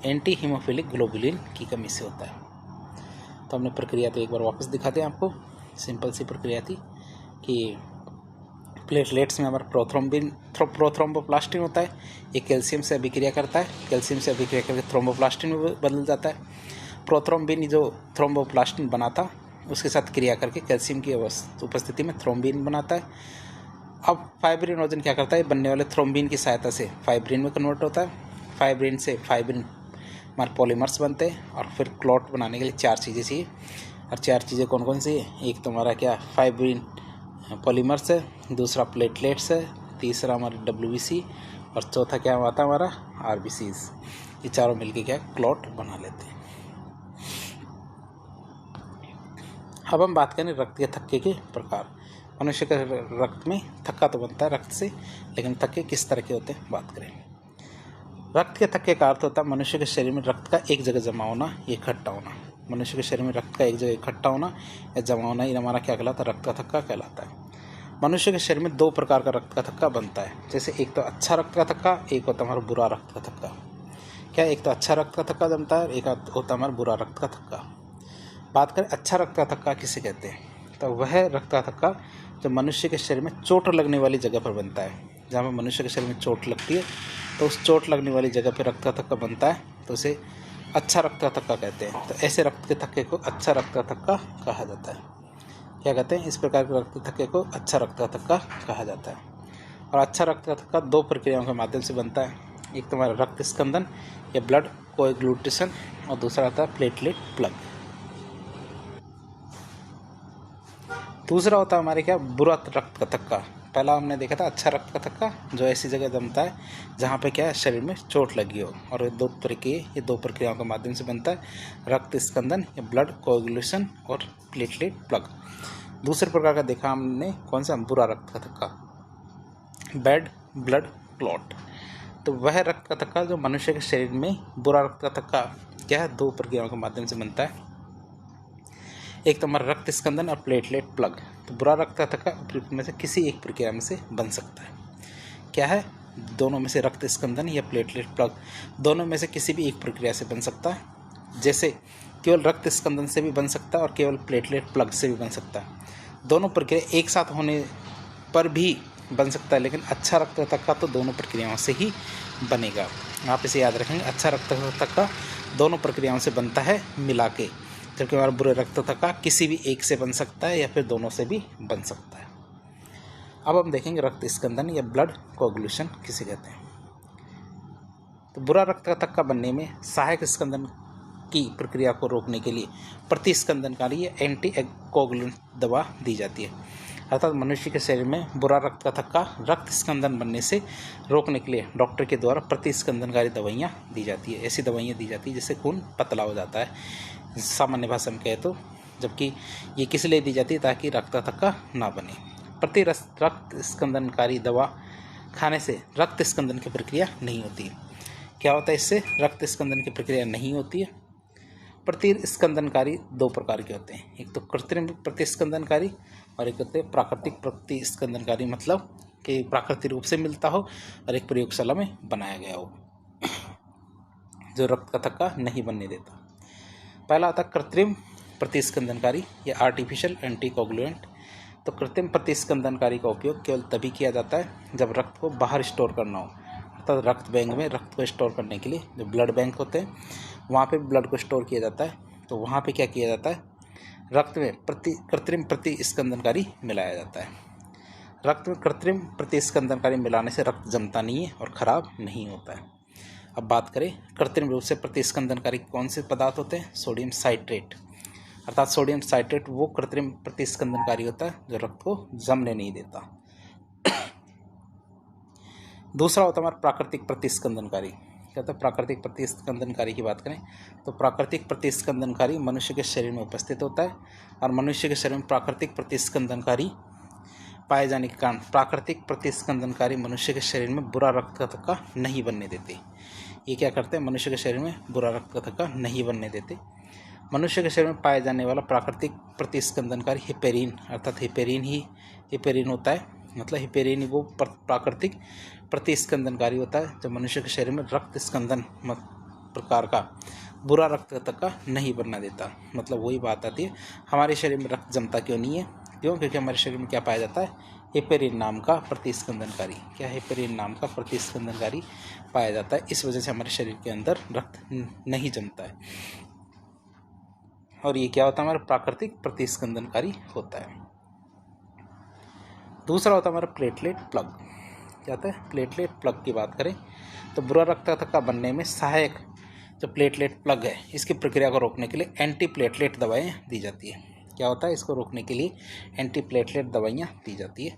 एंटी हीमोफिलिक ग्लोबुलिन की कमी से होता है। तो हमने प्रक्रिया तो एक बार वापस दिखाते हैं आपको। सिंपल सी प्रक्रिया थी कि प्लेटलेट्स में हमारा प्रोथ्रोम्बोप्लास्टिन होता है, ये कैल्शियम से अभिक्रिया करता है, कैल्शियम से अभिक्रिया करके थ्रोम्बोप्लास्टिन में बदल जाता है। प्रोथ्रोम्बिन जो थ्रोम्बोप्लास्टिन बना था उसके साथ क्रिया करके कैल्शियम की उपस्थिति में थ्रोम्बिन बनाता है। अब फाइब्रिनोजन क्या करता है, बनने वाले थ्रोम्बिन की सहायता से फाइब्रिन में कन्वर्ट होता है। फाइब्रिन से फाइब्रिन हमारे पॉलीमर्स बनते हैं और फिर क्लॉट बनाने के लिए 4 चीज़ें चाहिए। और 4 चीज़ें कौन कौन सी है, एक तो हमारा क्या फाइब्रिन पॉलीमर्स है, दूसरा प्लेटलेट्स है, तीसरा हमारा WBC और चौथा क्या आता है हमारा RBCs। ये चारों मिलके क्या क्लॉट बना लेते हैं। अब हम बात करें रक्त के थक्के के प्रकार। मनुष्य के रक्त में थक्का तो बनता है रक्त से, लेकिन थक्के किस तरह के होते हैं बात करें। रक्त के थक्के का अर्थ होता है मनुष्य के शरीर में रक्त का एक जगह जमा होना, इकट्ठा होना। मनुष्य के शरीर में रक्त का एक जगह इकट्ठा होना या जमा होना, ये हमारा क्या कहलाता है, रक्त का थक्का कहलाता है। मनुष्य के शरीर में 2 प्रकार का रक्त का थक्का बनता है। जैसे एक तो अच्छा रक्त का थक्का, एक होता है हमारा बुरा रक्त का थक्का। क्या एक तो अच्छा रक्त का थक्का जमता है, एक होता है हमारा बुरा रक्त का थक्का। बात करें अच्छा रक्त का थक्का किसे कहते हैं, तो वह रक्त का थक्का जो मनुष्य के शरीर में चोट लगने वाली जगह पर बनता है। जहाँ पर मनुष्य के शरीर में चोट लगती है तो उस चोट लगने वाली जगह पर रक्त का थक्का बनता है, तो उसे अच्छा रक्त का थक्का कहते हैं। तो ऐसे रक्त के थक्के को अच्छा रक्त का थक्का कहा जाता है। क्या कहते हैं, इस प्रकार के रक्त के थक्के को अच्छा रक्त का थक्का कहा जाता है। और अच्छा रक्त का थक्का 2 प्रक्रियाओं के माध्यम से बनता है। एक तो हमारा रक्त स्कंदन या ब्लड कोएगुलेशन और दूसरा आता है प्लेटलेट प्लग। दूसरा होता है हमारे क्या बुरा रक्त का थक्का। पहला हमने देखा था अच्छा रक्त का थक्का जो ऐसी जगह जमता है जहाँ पे क्या है शरीर में चोट लगी हो, और ये 2 प्रक्रियाओं के माध्यम से बनता है, रक्त स्कंदन या ब्लड कोएगुलेशन और प्लेटलेट प्लग। दूसरे प्रकार का देखा हमने कौन सा, बुरा रक्त का थक्का, बैड ब्लड क्लॉट। तो वह रक्त का थक्का जो मनुष्य के शरीर में बुरा रक्त का थक्का क्या है 2 प्रक्रियाओं के माध्यम से बनता है। एक तो हमारा रक्त स्कंदन और प्लेटलेट प्लग। तो बुरा रक्त का थक्का उपयुक्त में से किसी एक प्रक्रिया में से बन सकता है। क्या है, दोनों में से रक्त स्कंदन या प्लेटलेट प्लग दोनों में से किसी भी एक प्रक्रिया से बन सकता है। जैसे केवल रक्त स्कंदन से भी बन सकता है और केवल प्लेटलेट प्लग से भी बन सकता है। दोनों प्रक्रिया एक साथ होने पर भी बन सकता है, लेकिन अच्छा रक्त का थक्का तो दोनों प्रक्रियाओं से ही बनेगा। आप इसे याद रखेंगे, अच्छा रक्त का थक्का दोनों प्रक्रियाओं से बनता है मिला के, जबकि हमारा बुरा रक्त थक्का किसी भी एक से बन सकता है या फिर दोनों से भी बन सकता है। अब हम देखेंगे रक्त स्कंदन या ब्लड कोएगुलेशन किसे कहते हैं। तो बुरा रक्त का थक्का बनने में सहायक स्कंदन की प्रक्रिया को रोकने के लिए प्रतिस्कंदनकारी या एंटी कोएगुलेंट दवा दी जाती है। अर्थात मनुष्य के शरीर में बुरा रक्त का थक्का रक्त स्कंदन बनने से रोकने के लिए डॉक्टर के द्वारा प्रतिस्कंदनकारी दवाइयाँ दी जाती है। ऐसी दवाइयाँ दी जाती है जिससे खून पतला हो जाता है, सामान्य भाषा में कहे तो। जबकि ये किस लिए दी जाती है, ताकि रक्त का थक्का ना बने। रक्त स्कंदनकारी दवा खाने से रक्त स्कंदन की प्रक्रिया नहीं होती है। क्या होता है, इससे रक्त स्कंदन की प्रक्रिया नहीं होती है। प्रतिस्कंदनकारी 2 प्रकार के होते हैं, एक तो कृत्रिम प्रतिस्कंदनकारी और एक होते हैं प्राकृतिक प्रतिस्कंदनकारी, मतलब कि प्राकृतिक रूप से मिलता हो और एक प्रयोगशाला में बनाया गया हो, जो रक्त का थक्का नहीं बनने देता। पहला आता है कृत्रिम प्रतिस्कंदनकारी या आर्टिफिशियल एंटीकोगुलेंट। तो कृत्रिम प्रतिस्कंदनकारी का उपयोग केवल तभी किया जाता है जब रक्त को बाहर स्टोर करना हो। अर्थात रक्त बैंक में रक्त को स्टोर करने के लिए जो ब्लड बैंक होते हैं वहाँ पे ब्लड को स्टोर किया जाता है। तो वहाँ पे क्या किया जाता है, रक्त में कृत्रिम प्रतिस्कंदनकारी मिलाया जाता है। रक्त में कृत्रिम प्रतिस्कंदनकारी मिलाने से रक्त जमता नहीं है और खराब नहीं होता है। अब बात करें कृत्रिम रूप से प्रतिस्कंदनकारी कौन से पदार्थ होते हैं? सोडियम साइट्रेट, अर्थात सोडियम साइट्रेट वो कृत्रिम प्रतिस्कंदनकारी होता है जो रक्त को जमने नहीं देता। दूसरा होता है हमारा प्राकृतिक प्रतिस्कंदनकारी। क्या होता है प्राकृतिक प्रतिस्कंदनकारी की बात करें तो प्राकृतिक प्रतिस्कंदनकारी मनुष्य के शरीर में उपस्थित होता है और मनुष्य के शरीर में प्राकृतिक प्रतिस्कंदनकारी पाए जाने के कारण प्राकृतिक प्रतिस्कंदनकारी मनुष्य के शरीर में बुरा रक्त का थक्का नहीं बनने देते। ये क्या करते हैं? मनुष्य के शरीर में बुरा रक्त का थक्का नहीं बनने देते। मनुष्य के शरीर में पाए जाने वाला प्राकृतिक प्रतिस्कंदनकारी हिपेरिन, अर्थात हिपेरिन होता है, मतलब हिपेरिन ही वो प्राकृतिक प्रतिस्कंदनकारी होता है जो मनुष्य के शरीर में रक्त स्कंदन प्रकार का बुरा रक्त का थक्का नहीं बनना देता। मतलब वही बात आती है, हमारे शरीर में रक्त जमता क्यों नहीं है? क्यों? क्योंकि हमारे शरीर में क्या पाया जाता है? हिपेरिन नाम का प्रतिस्कंदनकारी। क्या? हिपेरिन नाम का प्रतिस्कंदनकारी पाया जाता है। इस वजह से हमारे शरीर के अंदर रक्त नहीं जमता है और ये क्या होता है? हमारा प्राकृतिक प्रतिस्कंदनकारी होता है। दूसरा होता है हमारा प्लेटलेट प्लग। क्या होता है? प्लेटलेट प्लग की बात करें तो बुरा रक्त का थक्का बनने में सहायक जो प्लेटलेट प्लग है इसकी प्रक्रिया को रोकने के लिए एंटी प्लेटलेट दवाएं दी जाती है। क्या होता है? इसको रोकने के लिए एंटी प्लेटलेट दवाइयाँ दी जाती है।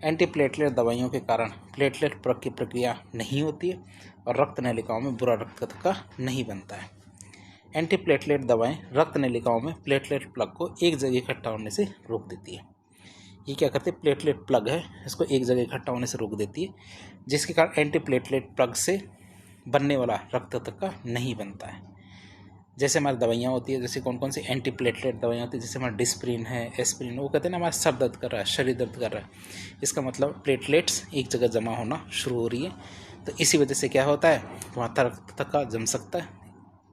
एंटी प्लेटलेट दवाइयों के कारण प्लेटलेट प्लग की प्रक्रिया नहीं होती है और रक्त नलिकाओं में बुरा रक्त का थक्का नहीं बनता है। एंटी प्लेटलेट दवाएं रक्त नलिकाओं में प्लेटलेट प्लग को एक जगह इकट्ठा होने से रोक देती है। ये क्या करते हैं? प्लेटलेट प्लग है इसको एक जगह इकट्ठा होने से रोक देती है, जिसके कारण एंटी प्लेटलेट प्लग से बनने वाला रक्त थक्का नहीं बनता है। जैसे हमारी दवाइयाँ होती है, जैसे कौन कौन सी एंटी प्लेटलेट दवाइयाँ होती है, जैसे हमारा डिस्प्रिन है, एस्प्रिन, वो कहते हैं ना हमारा सर दर्द कर रहा है, शरीर दर्द कर रहा है, इसका मतलब प्लेटलेट्स एक जगह जमा होना शुरू हो रही है। तो इसी वजह से क्या होता है? वहाँ रक्त थक्का जम सकता है।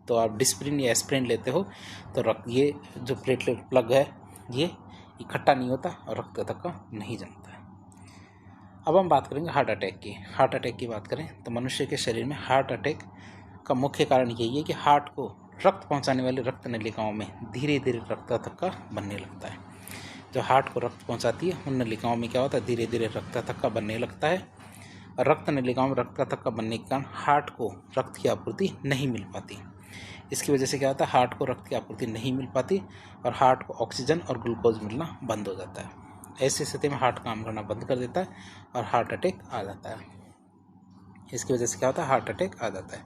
तो आप डिस्प्रिन या एस्प्रिन लेते हो तो रक्त ये जो प्लेटलेट प्लग है ये इकट्ठा नहीं होता और रक्त का थक्का नहीं जमता है। अब हम बात करेंगे हार्ट अटैक की। हार्ट अटैक की बात करें तो मनुष्य के शरीर में हार्ट अटैक का मुख्य कारण यही है कि हार्ट को रक्त पहुंचाने वाली रक्त नलिकाओं में धीरे धीरे रक्त का थक्का बनने लगता है। जो हार्ट को रक्त पहुंचाती है उन नलिकाओं में क्या होता है? धीरे धीरे रक्त का थक्का बनने लगता है और रक्त नलिकाओं में रक्त का थक्का बनने के कारण हार्ट को रक्त की आपूर्ति नहीं मिल पाती। इसकी वजह से क्या होता है? हार्ट को रक्त की आपूर्ति नहीं मिल पाती और हार्ट को ऑक्सीजन और ग्लूकोज मिलना बंद हो जाता है। ऐसी स्थिति में हार्ट काम करना बंद कर देता है और हार्ट अटैक आ जाता है। इसकी वजह से क्या होता है? हार्ट अटैक आ जाता है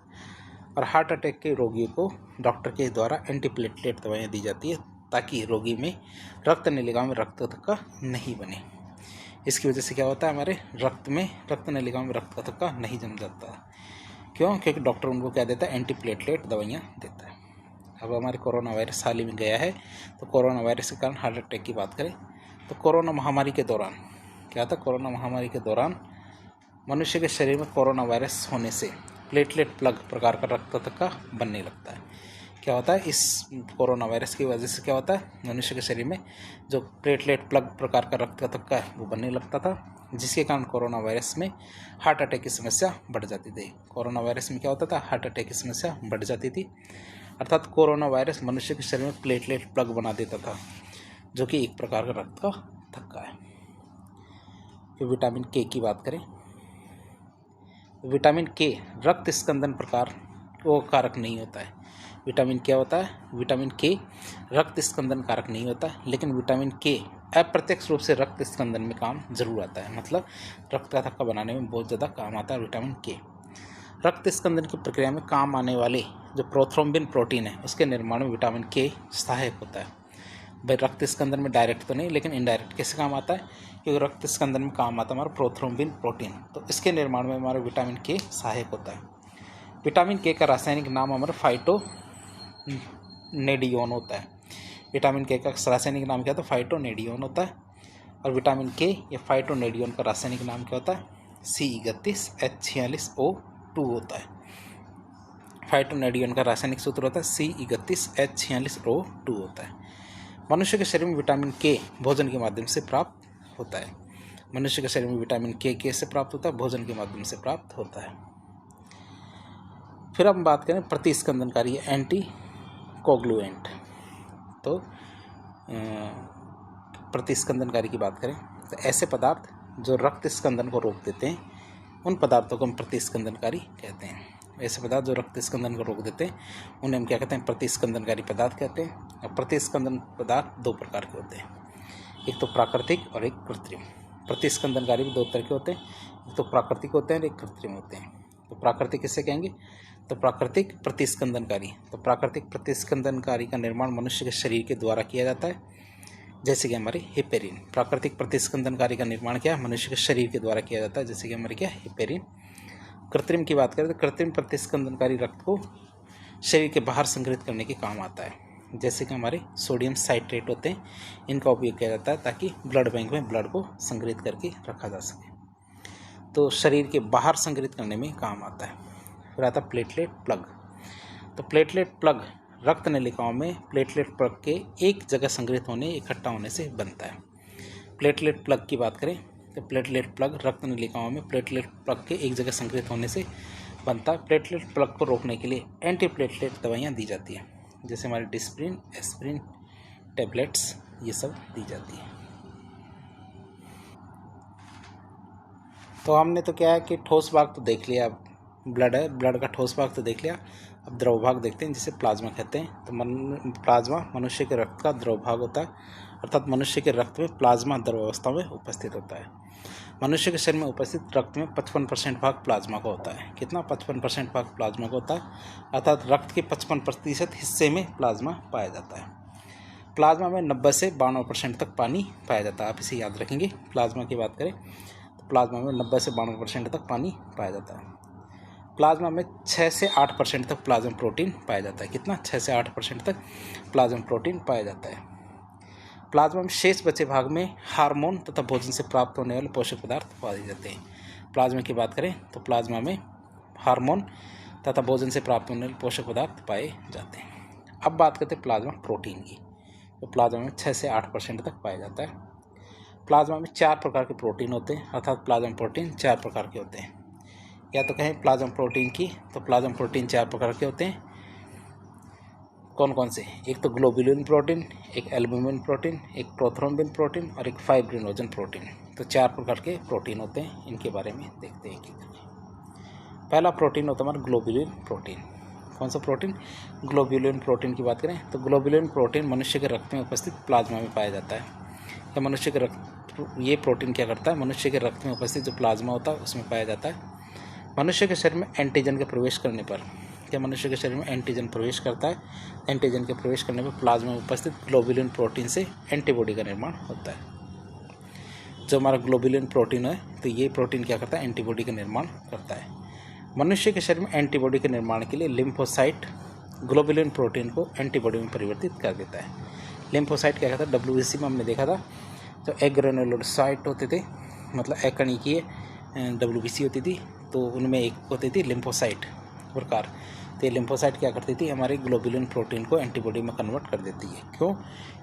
और हार्ट अटैक के रोगियों को डॉक्टर के द्वारा एंटीप्लेटलेट दवाइयाँ दी जाती है ताकि रोगी में रक्त नलिकाओं में रक्त थक्का नहीं बने। इसकी वजह से क्या होता है? हमारे रक्त नलिकाओं में रक्त का थक्का नहीं जम जाता। क्यों? क्योंकि डॉक्टर उनको क्या देता है? एंटीप्लेटलेट दवाइयाँ देता है। अब हमारे कोरोना वायरस हाल ही में गया है, तो कोरोना वायरस के कारण हार्ट अटैक की बात करें तो कोरोना महामारी के दौरान क्या था? कोरोना महामारी के दौरान मनुष्य के शरीर में कोरोना वायरस होने से प्लेटलेट प्लग प्रकार का रक्त थक्का बनने लगता है। क्या होता है? इस कोरोना वायरस की वजह से क्या होता है? मनुष्य के शरीर में जो प्लेटलेट प्लग प्रकार का रक्त का थक्का है वो बनने लगता था, जिसके कारण कोरोना वायरस में हार्ट अटैक की समस्या बढ़ जाती थी। कोरोना वायरस में क्या होता था? हार्ट अटैक की समस्या बढ़ जाती थी। अर्थात कोरोना वायरस मनुष्य के शरीर में प्लेटलेट प्लग बना देता था, जो कि एक प्रकार का रक्त का थक्का है। फिर विटामिन के की बात करें, विटामिन के रक्त स्कंदन प्रकार वो कारक नहीं होता है। विटामिन क्या होता है? विटामिन के रक्त स्कंदन कारक नहीं होता, लेकिन विटामिन के अप्रत्यक्ष रूप से रक्त स्कंदन में काम जरूर आता है। मतलब रक्त का थक्का बनाने में बहुत ज़्यादा काम आता है विटामिन के। रक्त स्कंदन की प्रक्रिया में काम आने वाले जो प्रोथ्रोम्बिन प्रोटीन है उसके निर्माण में विटामिन के सहायक होता है। भाई रक्त स्कंदन में डायरेक्ट तो नहीं, लेकिन इनडायरेक्ट कैसे काम आता है? क्योंकि रक्त स्कंदन में काम आता है हमारा प्रोथ्रोम्बिन प्रोटीन, तो इसके निर्माण में हमारा विटामिन के सहायक होता है। विटामिन के का रासायनिक नाम हमारा फाइटोनेडियोन होता है। विटामिन के का रासायनिक नाम क्या होता है? फाइटोनेडियोन होता है। और विटामिन के या फाइटोनेडियोन का रासायनिक नाम क्या होता है? C31H46O2 होता है। फाइटोनेडियोन का रासायनिक सूत्र होता है C31H46O2 होता है। मनुष्य के शरीर में विटामिन के भोजन के माध्यम से प्राप्त होता है। मनुष्य के शरीर में विटामिन के कैसे प्राप्त होता है? भोजन के माध्यम से प्राप्त होता है। फिर हम बात करें प्रतिस्कंदनकारी एंटी कोगुलेंट। तो प्रतिस्कंदनकारी की बात करें तो ऐसे पदार्थ जो रक्त स्कंदन को रोक देते हैं उन पदार्थों को हम प्रतिस्कंदनकारी कहते हैं। ऐसे पदार्थ जो रक्त स्कंदन को रोक देते हैं उन्हें हम क्या कहते हैं, प्रतिस्कंदनकारी पदार्थ कहते हैं। और प्रतिस्कंदन पदार्थ दो प्रकार के होते हैं, एक तो प्राकृतिक और एक कृत्रिम। प्रतिस्कंदनकारी भी दो तरह के होते हैं, एक तो प्राकृतिक होते हैं और एक कृत्रिम होते हैं। तो प्राकृतिक किससे कहेंगे, तो प्राकृतिक प्रतिस्कंदनकारी। तो प्राकृतिक प्रतिस्कंदनकारी का निर्माण मनुष्य के शरीर के द्वारा किया जाता है, जैसे कि हमारे हेपेरिन। प्राकृतिक प्रतिस्कंदनकारी का निर्माण क्या है, मनुष्य के शरीर के द्वारा किया जाता है, जैसे कि हमारे क्या हेपेरिन। कृत्रिम की बात करें तो कृत्रिम प्रतिस्कंदनकारी रक्त को शरीर के बाहर संग्रहित करने के काम आता है, जैसे कि हमारे सोडियम साइट्रेट होते हैं, इनका उपयोग किया जाता है ताकि ब्लड बैंक में ब्लड को संग्रहित करके रखा जा सके। तो शरीर के बाहर संग्रहित करने में काम आता है। फिर आता है प्लेटलेट प्लग। तो प्लेटलेट प्लग रक्त नलिकाओं में प्लेटलेट प्लग के एक जगह संग्रहित होने, इकट्ठा होने से बनता है। प्लेटलेट प्लग की बात करें तो प्लेटलेट प्लग रक्त नलिकाओं में प्लेटलेट प्लग के एक जगह संग्रहित होने से बनता है। प्लेटलेट प्लग को रोकने के लिए एंटी प्लेटलेट दवाइयाँ दी जाती हैं, जैसे हमारे डिस्प्रिन, एस्प्रिन टैबलेट्स, ये सब दी जाती है। तो हमने तो क्या है कि ठोस भाग तो देख लिया, ब्लड है, ब्लड का ठोस भाग तो देख लिया। अब द्रव भाग देखते हैं, जिसे प्लाज्मा कहते हैं। तो प्लाज्मा मनुष्य के रक्त का द्रव भाग होता है, अर्थात मनुष्य के रक्त में प्लाज्मा द्रवावस्था में उपस्थित होता है। मनुष्य के शरीर में उपस्थित रक्त में 55% भाग प्लाज्मा का होता है। कितना, 55% भाग प्लाज्मा का होता है, अर्थात रक्त के 55% हिस्से में प्लाज्मा पाया जाता है। प्लाज्मा में 90 से 92% तक पानी पाया जाता है। आप इसे याद रखेंगे। प्लाज्मा की बात करें तो प्लाज्मा में 90 से 92% तक पानी पाया जाता है। प्लाज्मा में 6 से 8% तक प्लाज्मा प्रोटीन पाया जाता है। कितना, 6 से 8% तक प्लाज्मा प्रोटीन पाया जाता है। प्लाज्मा में शेष बचे भाग में हार्मोन तथा भोजन से प्राप्त होने वाले पोषक पदार्थ पाए जाते हैं। प्लाज्मा की बात करें तो प्लाज्मा में हार्मोन तथा भोजन से प्राप्त होने वाले पोषक पदार्थ पाए जाते हैं। अब बात करते हैं प्लाज्मा प्रोटीन की। तो प्लाज्मा में 6 से 8% तक पाया जाता है। प्लाज्मा में 4 प्रकार के प्रोटीन होते हैं, अर्थात प्लाज्मा प्रोटीन 4 प्रकार के होते हैं। या तो कहें प्लाज्मा प्रोटीन की, तो प्लाज्मा प्रोटीन 4 प्रकार के होते हैं। कौन कौन से, एक तो ग्लोबुलिन प्रोटीन, एक एल्बुमिन प्रोटीन, एक प्रोथ्रोम्बिन प्रोटीन और एक फाइब्रिनोजन प्रोटीन। तो 4 प्रकार के प्रोटीन होते हैं। इनके बारे में देखते हैं कि पहला प्रोटीन होता है हमारा ग्लोबुलिन प्रोटीन। कौन सा प्रोटीन, ग्लोबुलिन प्रोटीन की बात करें तो ग्लोबुलिन प्रोटीन मनुष्य के रक्त में उपस्थित प्लाज्मा में पाया जाता है। या मनुष्य के रक्त, ये प्रोटीन क्या करता है, मनुष्य के रक्त में उपस्थित जो प्लाज्मा होता है उसमें पाया जाता है। मनुष्य के शरीर में एंटीजन के प्रवेश करने पर, क्या मनुष्य के शरीर में एंटीजन प्रवेश करता है, एंटीजन के प्रवेश करने पर प्लाज्मा में उपस्थित ग्लोबुलिन प्रोटीन से एंटीबॉडी का निर्माण होता है। जो हमारा ग्लोबुलिन प्रोटीन है तो ये प्रोटीन क्या करता है, एंटीबॉडी का निर्माण करता है। मनुष्य के शरीर में एंटीबॉडी के निर्माण के लिए लिम्फोसाइट ग्लोबुलिन प्रोटीन को एंटीबॉडी में परिवर्तित कर देता है। लिम्फोसाइट क्या कहता है, WBC में हमने देखा था तो एग्रेनुलोसाइट होते थे, मतलब एकणिकीय WBC होती थी, तो उनमें एक होती थी लिम्फोसाइट प्रकार। तो ये लिम्फोसाइट क्या करती थी, हमारे ग्लोबुलिन प्रोटीन को एंटीबॉडी में कन्वर्ट कर देती है। क्यों,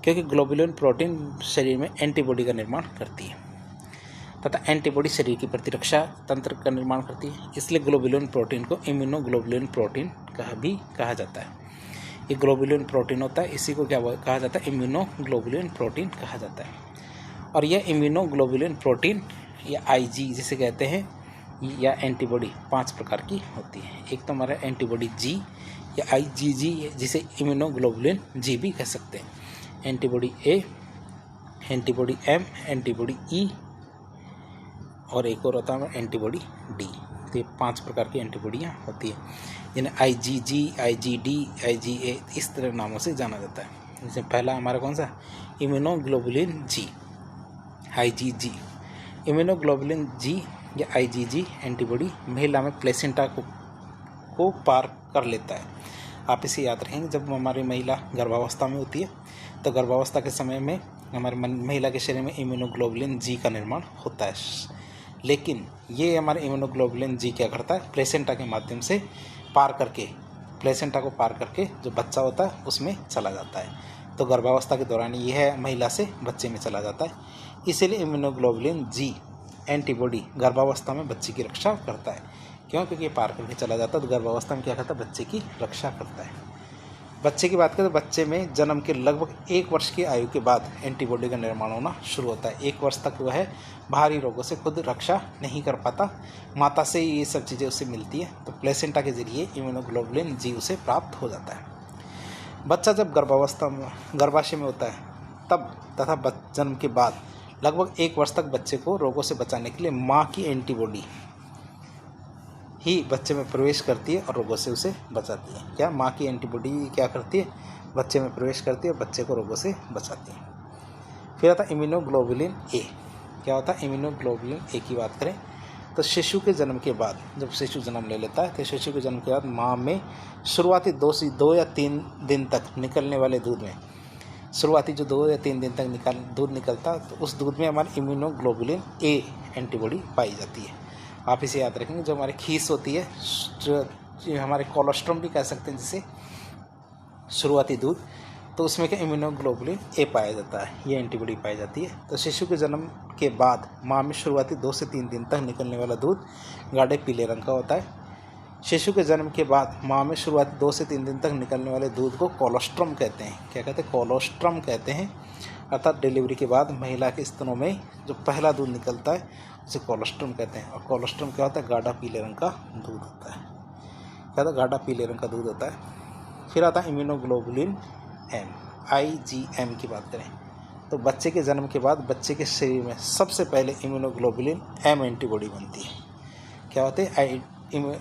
क्योंकि ग्लोबुलिन प्रोटीन शरीर में एंटीबॉडी का निर्माण करती है तथा एंटीबॉडी शरीर की प्रतिरक्षा तंत्र का निर्माण करती है। इसलिए ग्लोबुलिन प्रोटीन को इम्यूनोग्लोबुलिन प्रोटीन कहा जाता है। ये ग्लोबुलिन प्रोटीन होता है, इसी को क्या कहा जाता है, इम्यूनोग्लोबुलिन प्रोटीन कहा जाता है। और यह इम्यूनोग्लोबुलिन प्रोटीन या IG जिसे कहते हैं, या एंटीबॉडी 5 प्रकार की होती है। एक तो हमारा एंटीबॉडी G या IgG, जिसे इम्यूनोग्लोबुलिन G भी कह सकते हैं। Antibody A, antibody M, antibody E और एक और होता है एंटीबॉडी D। तो ये 5 प्रकार की एंटीबॉडियाँ होती हैं, जिन्हें IgG, IgD, IgA इस तरह नामों से जाना जाता है। जैसे पहला हमारा कौन सा, immunoglobulin G, IgG। Immunoglobulin G या IgG एंटीबॉडी महिला में प्लेसेंटा को पार कर लेता है। आप इसे याद रखेंगे, जब हमारी महिला गर्भावस्था में होती है तो गर्भावस्था के समय में हमारे महिला के शरीर में इम्यूनोग्लोबुलिन G का निर्माण होता है, लेकिन ये हमारे इम्यूनोग्लोबुलिन G क्या करता है, प्लेसेंटा के माध्यम से पार करके, प्लेसेंटा को पार करके जो बच्चा होता है उसमें चला जाता है। तो गर्भावस्था के दौरान यह महिला से बच्चे में चला जाता है। इसीलिए इम्यूनोग्लोबुलिन G एंटीबॉडी गर्भावस्था में बच्चे की रक्षा करता है। क्यों, क्योंकि ये पार करके चला जाता है, तो गर्भावस्था में क्या करता है, बच्चे की रक्षा करता है। बच्चे की बात करें तो बच्चे में जन्म के लगभग 1 वर्ष की आयु के बाद एंटीबॉडी का निर्माण होना शुरू होता है। 1 वर्ष तक वह बाहरी रोगों से खुद रक्षा नहीं कर पाता, माता से ये सब चीज़ें उसे मिलती है, तो प्लेसेंटा के जरिए इम्यूनोग्लोबुलिन जी उसे प्राप्त हो जाता है। बच्चा जब गर्भाशय में होता है तब तथा जन्म के बाद लगभग 1 वर्ष तक बच्चे को रोगों से बचाने के लिए माँ की एंटीबॉडी ही बच्चे में प्रवेश करती है और रोगों से उसे बचाती है। क्या माँ की एंटीबॉडी क्या करती है? बच्चे में प्रवेश करती है और बच्चे को रोगों से बचाती है। फिर आता है इम्यूनोग्लोबुलिन ए। क्या होता है? इम्यूनोग्लोबुलिन ए की बात करें तो शिशु के जन्म के बाद, जब शिशु जन्म ले लेता है तो शिशु के जन्म के बाद माँ में शुरुआती 2 या 3 दिन तक निकलने वाले दूध में, शुरुआती जो 2 या 3 दिन तक दूध निकलता है तो उस दूध में हमारी इम्यूनोग्लोबुलिन ए एंटीबॉडी पाई जाती है। आप इसे याद रखेंगे। जो हमारी खीस होती है, जो हमारे कोलोस्ट्रम भी कह सकते हैं जिसे, शुरुआती दूध, तो उसमें क्या इम्यूनोग्लोबुलिन ए पाया जाता है, ये एंटीबॉडी पाई जाती है। तो शिशु के जन्म के बाद माँ में शुरुआती 2 से 3 दिन तक निकलने वाला दूध गाढ़े पीले रंग का होता है। शिशु के जन्म के बाद माँ में शुरुआती 2 से 3 दिन तक निकलने वाले दूध को कोलोस्ट्रम कहते हैं। क्या कहते हैं? कोलोस्ट्रम कहते हैं। अर्थात डिलीवरी के बाद महिला के स्तनों में जो पहला दूध निकलता है उसे कोलोस्ट्रम कहते हैं। और कोलोस्ट्रम क्या होता है? गाढ़ा पीले रंग का दूध होता है। क्या होता है? गाढ़ा पीले रंग का दूध होता है। फिर आता है इम्यूनोग्लोबुलिन एम, IgM की बात करें तो बच्चे के जन्म के बाद बच्चे के शरीर में सबसे पहले इम्यूनोग्लोबुलिन एम एंटीबॉडी बनती है। क्या होते हैं?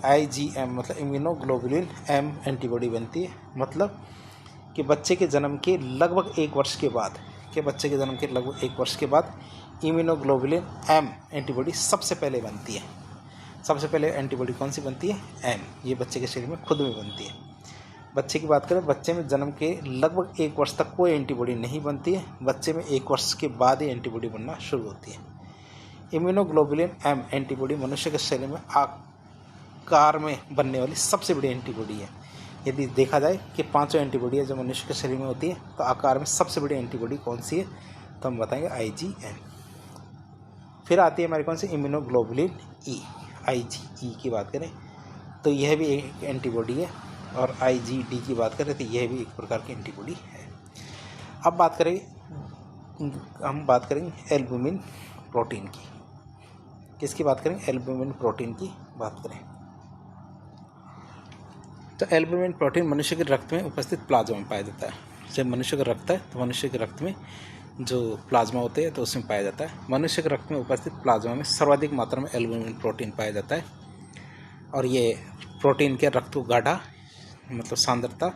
IgM मतलब इम्यूनोग्लोबुलिन एम एंटीबॉडी बनती है। मतलब कि बच्चे के जन्म के लगभग 1 वर्ष के बाद, इम्यूनोग्लोबुलिन एम एंटीबॉडी सबसे पहले बनती है। सबसे पहले एंटीबॉडी कौन सी बनती है? एम। ये बच्चे के शरीर में खुद में बनती है। बच्चे की बात करें, बच्चे में जन्म के लगभग 1 वर्ष तक कोई एंटीबॉडी नहीं बनती है। बच्चे में 1 वर्ष के बाद ही एंटीबॉडी बनना शुरू होती है। इम्यूनोग्लोबुलिन एम एंटीबॉडी मनुष्य के शरीर में आकार में बनने वाली सबसे बड़ी एंटीबॉडी है। यदि देखा जाए कि 5 एंटीबॉडी है जो मनुष्य के शरीर में होती है, तो आकार में सबसे बड़ी एंटीबॉडी कौन सी है? तो हम बताएंगे IgM। फिर आती है हमारी कौन सी? इम्यूनोग्लोबुलिन ई, IgE की बात करें तो यह भी एक एंटीबॉडी है। और IgD की बात करें तो यह भी एक प्रकार की एंटीबॉडी है। अब हम बात करेंगे एल्बुमिन प्रोटीन की। किसकी बात करें? एल्बुमिन प्रोटीन की बात करें तो एल्बुमिन प्रोटीन मनुष्य के रक्त में उपस्थित प्लाज्मा में पाया जाता है। जब मनुष्य का रक्त है तो मनुष्य के रक्त में जो प्लाज्मा होते हैं तो उसमें पाया जाता है। मनुष्य के रक्त में उपस्थित प्लाज्मा में सर्वाधिक मात्रा में एल्बुमिन प्रोटीन पाया जाता है। और ये प्रोटीन के रक्त को गाढ़ा मतलब सांद्रता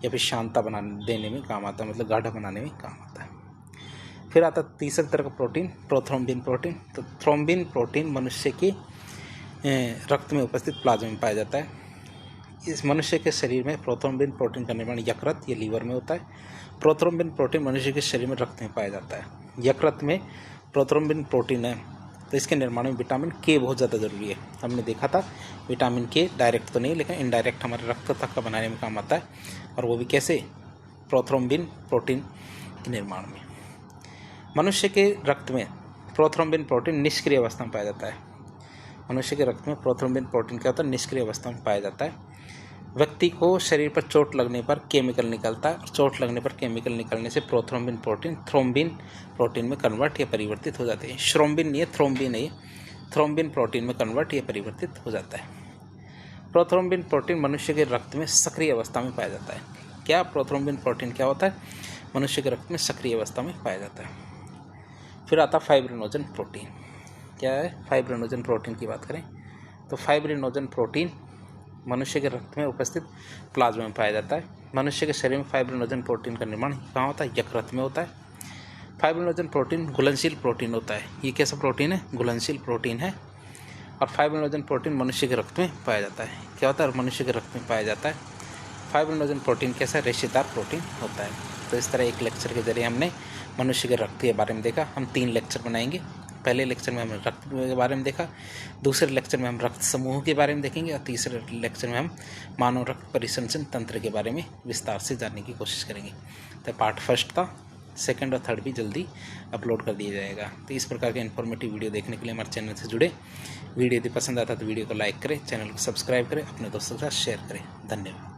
या फिर शांता देने में काम आता है, मतलब गाढ़ा बनाने में काम आता है। फिर आता है तीसरे तरह का प्रोटीन, प्रोथ्रोम्बिन प्रोटीन। तो थ्रोम्बिन प्रोटीन मनुष्य के रक्त में उपस्थित प्लाज्मा में पाया जाता है। इस मनुष्य के शरीर में प्रोथ्रोम्बिन प्रोटीन का निर्माण यकृत या लीवर में होता है। प्रोथ्रोम्बिन प्रोटीन मनुष्य के शरीर में रक्त में पाया जाता है। यकृत में प्रोथ्रोम्बिन प्रोटीन है तो इसके निर्माण में विटामिन के बहुत ज़्यादा ज़रूरी है। हमने देखा था विटामिन के डायरेक्ट तो नहीं लेकिन इनडायरेक्ट हमारे रक्त तक का बनाने में काम आता है, और वो भी कैसे? प्रोथ्रोम्बिन प्रोटीन के निर्माण में। मनुष्य के रक्त में प्रोथ्रोम्बिन प्रोटीन निष्क्रिय अवस्था में पाया जाता है। मनुष्य के रक्त में प्रोथ्रोम्बिन प्रोटीन क्या होता है? निष्क्रिय अवस्था में पाया जाता है। व्यक्ति को शरीर पर चोट लगने पर केमिकल निकलता है, और चोट लगने पर केमिकल निकलने से प्रोथ्रोम्बिन प्रोटीन थ्रोम्बिन प्रोटीन में कन्वर्ट या परिवर्तित हो जाते हैं। श्रोम्बिन नहीं है, थ्रोम्बिन है, थ्रोम्बिन प्रोटीन में कन्वर्ट या परिवर्तित हो जाता है। प्रोथ्रोम्बिन प्रोटीन मनुष्य के रक्त में सक्रिय अवस्था में पाया जाता है। क्या प्रोथ्रोम्बिन प्रोटीन क्या होता है? मनुष्य के रक्त में सक्रिय अवस्था में पाया जाता है। फिर आता फाइब्रिनोजन प्रोटीन। क्या है? फाइब्रिनोजन प्रोटीन की बात करें तो फाइब्रिनोजन प्रोटीन मनुष्य के रक्त में उपस्थित प्लाज्मा में पाया जाता है। मनुष्य के शरीर में फाइब्रिनोजन प्रोटीन का निर्माण कहाँ होता है? यकृत में होता है। फाइब्रिनोजन प्रोटीन घुलनशील प्रोटीन होता है। ये कैसा प्रोटीन है? घुलनशील प्रोटीन है। और फाइब्रिनोजन प्रोटीन मनुष्य के रक्त में पाया जाता है। क्या होता है? मनुष्य के रक्त में पाया जाता है। फाइब्रिनोजन प्रोटीन कैसा? रेशेदार प्रोटीन होता है। तो इस तरह एक लेक्चर के जरिए हमने मनुष्य के रक्त के बारे में देखा। हम 3 लेक्चर बनाएंगे। पहले लेक्चर में हमने रक्त के बारे में देखा, दूसरे लेक्चर में हम रक्त समूह के बारे में देखेंगे, और तीसरे लेक्चर में हम मानव रक्त परिसंचरण तंत्र के बारे में विस्तार से जानने की कोशिश करेंगे। तो पार्ट फर्स्ट था, सेकंड और थर्ड भी जल्दी अपलोड कर दिया जाएगा। तो इस प्रकार के इन्फॉर्मेटिव वीडियो देखने के लिए हमारे चैनल से जुड़े। वीडियो यदि पसंद आता तो वीडियो को लाइक करें, चैनल को सब्सक्राइब करें, अपने दोस्तों के साथ शेयर करें। धन्यवाद।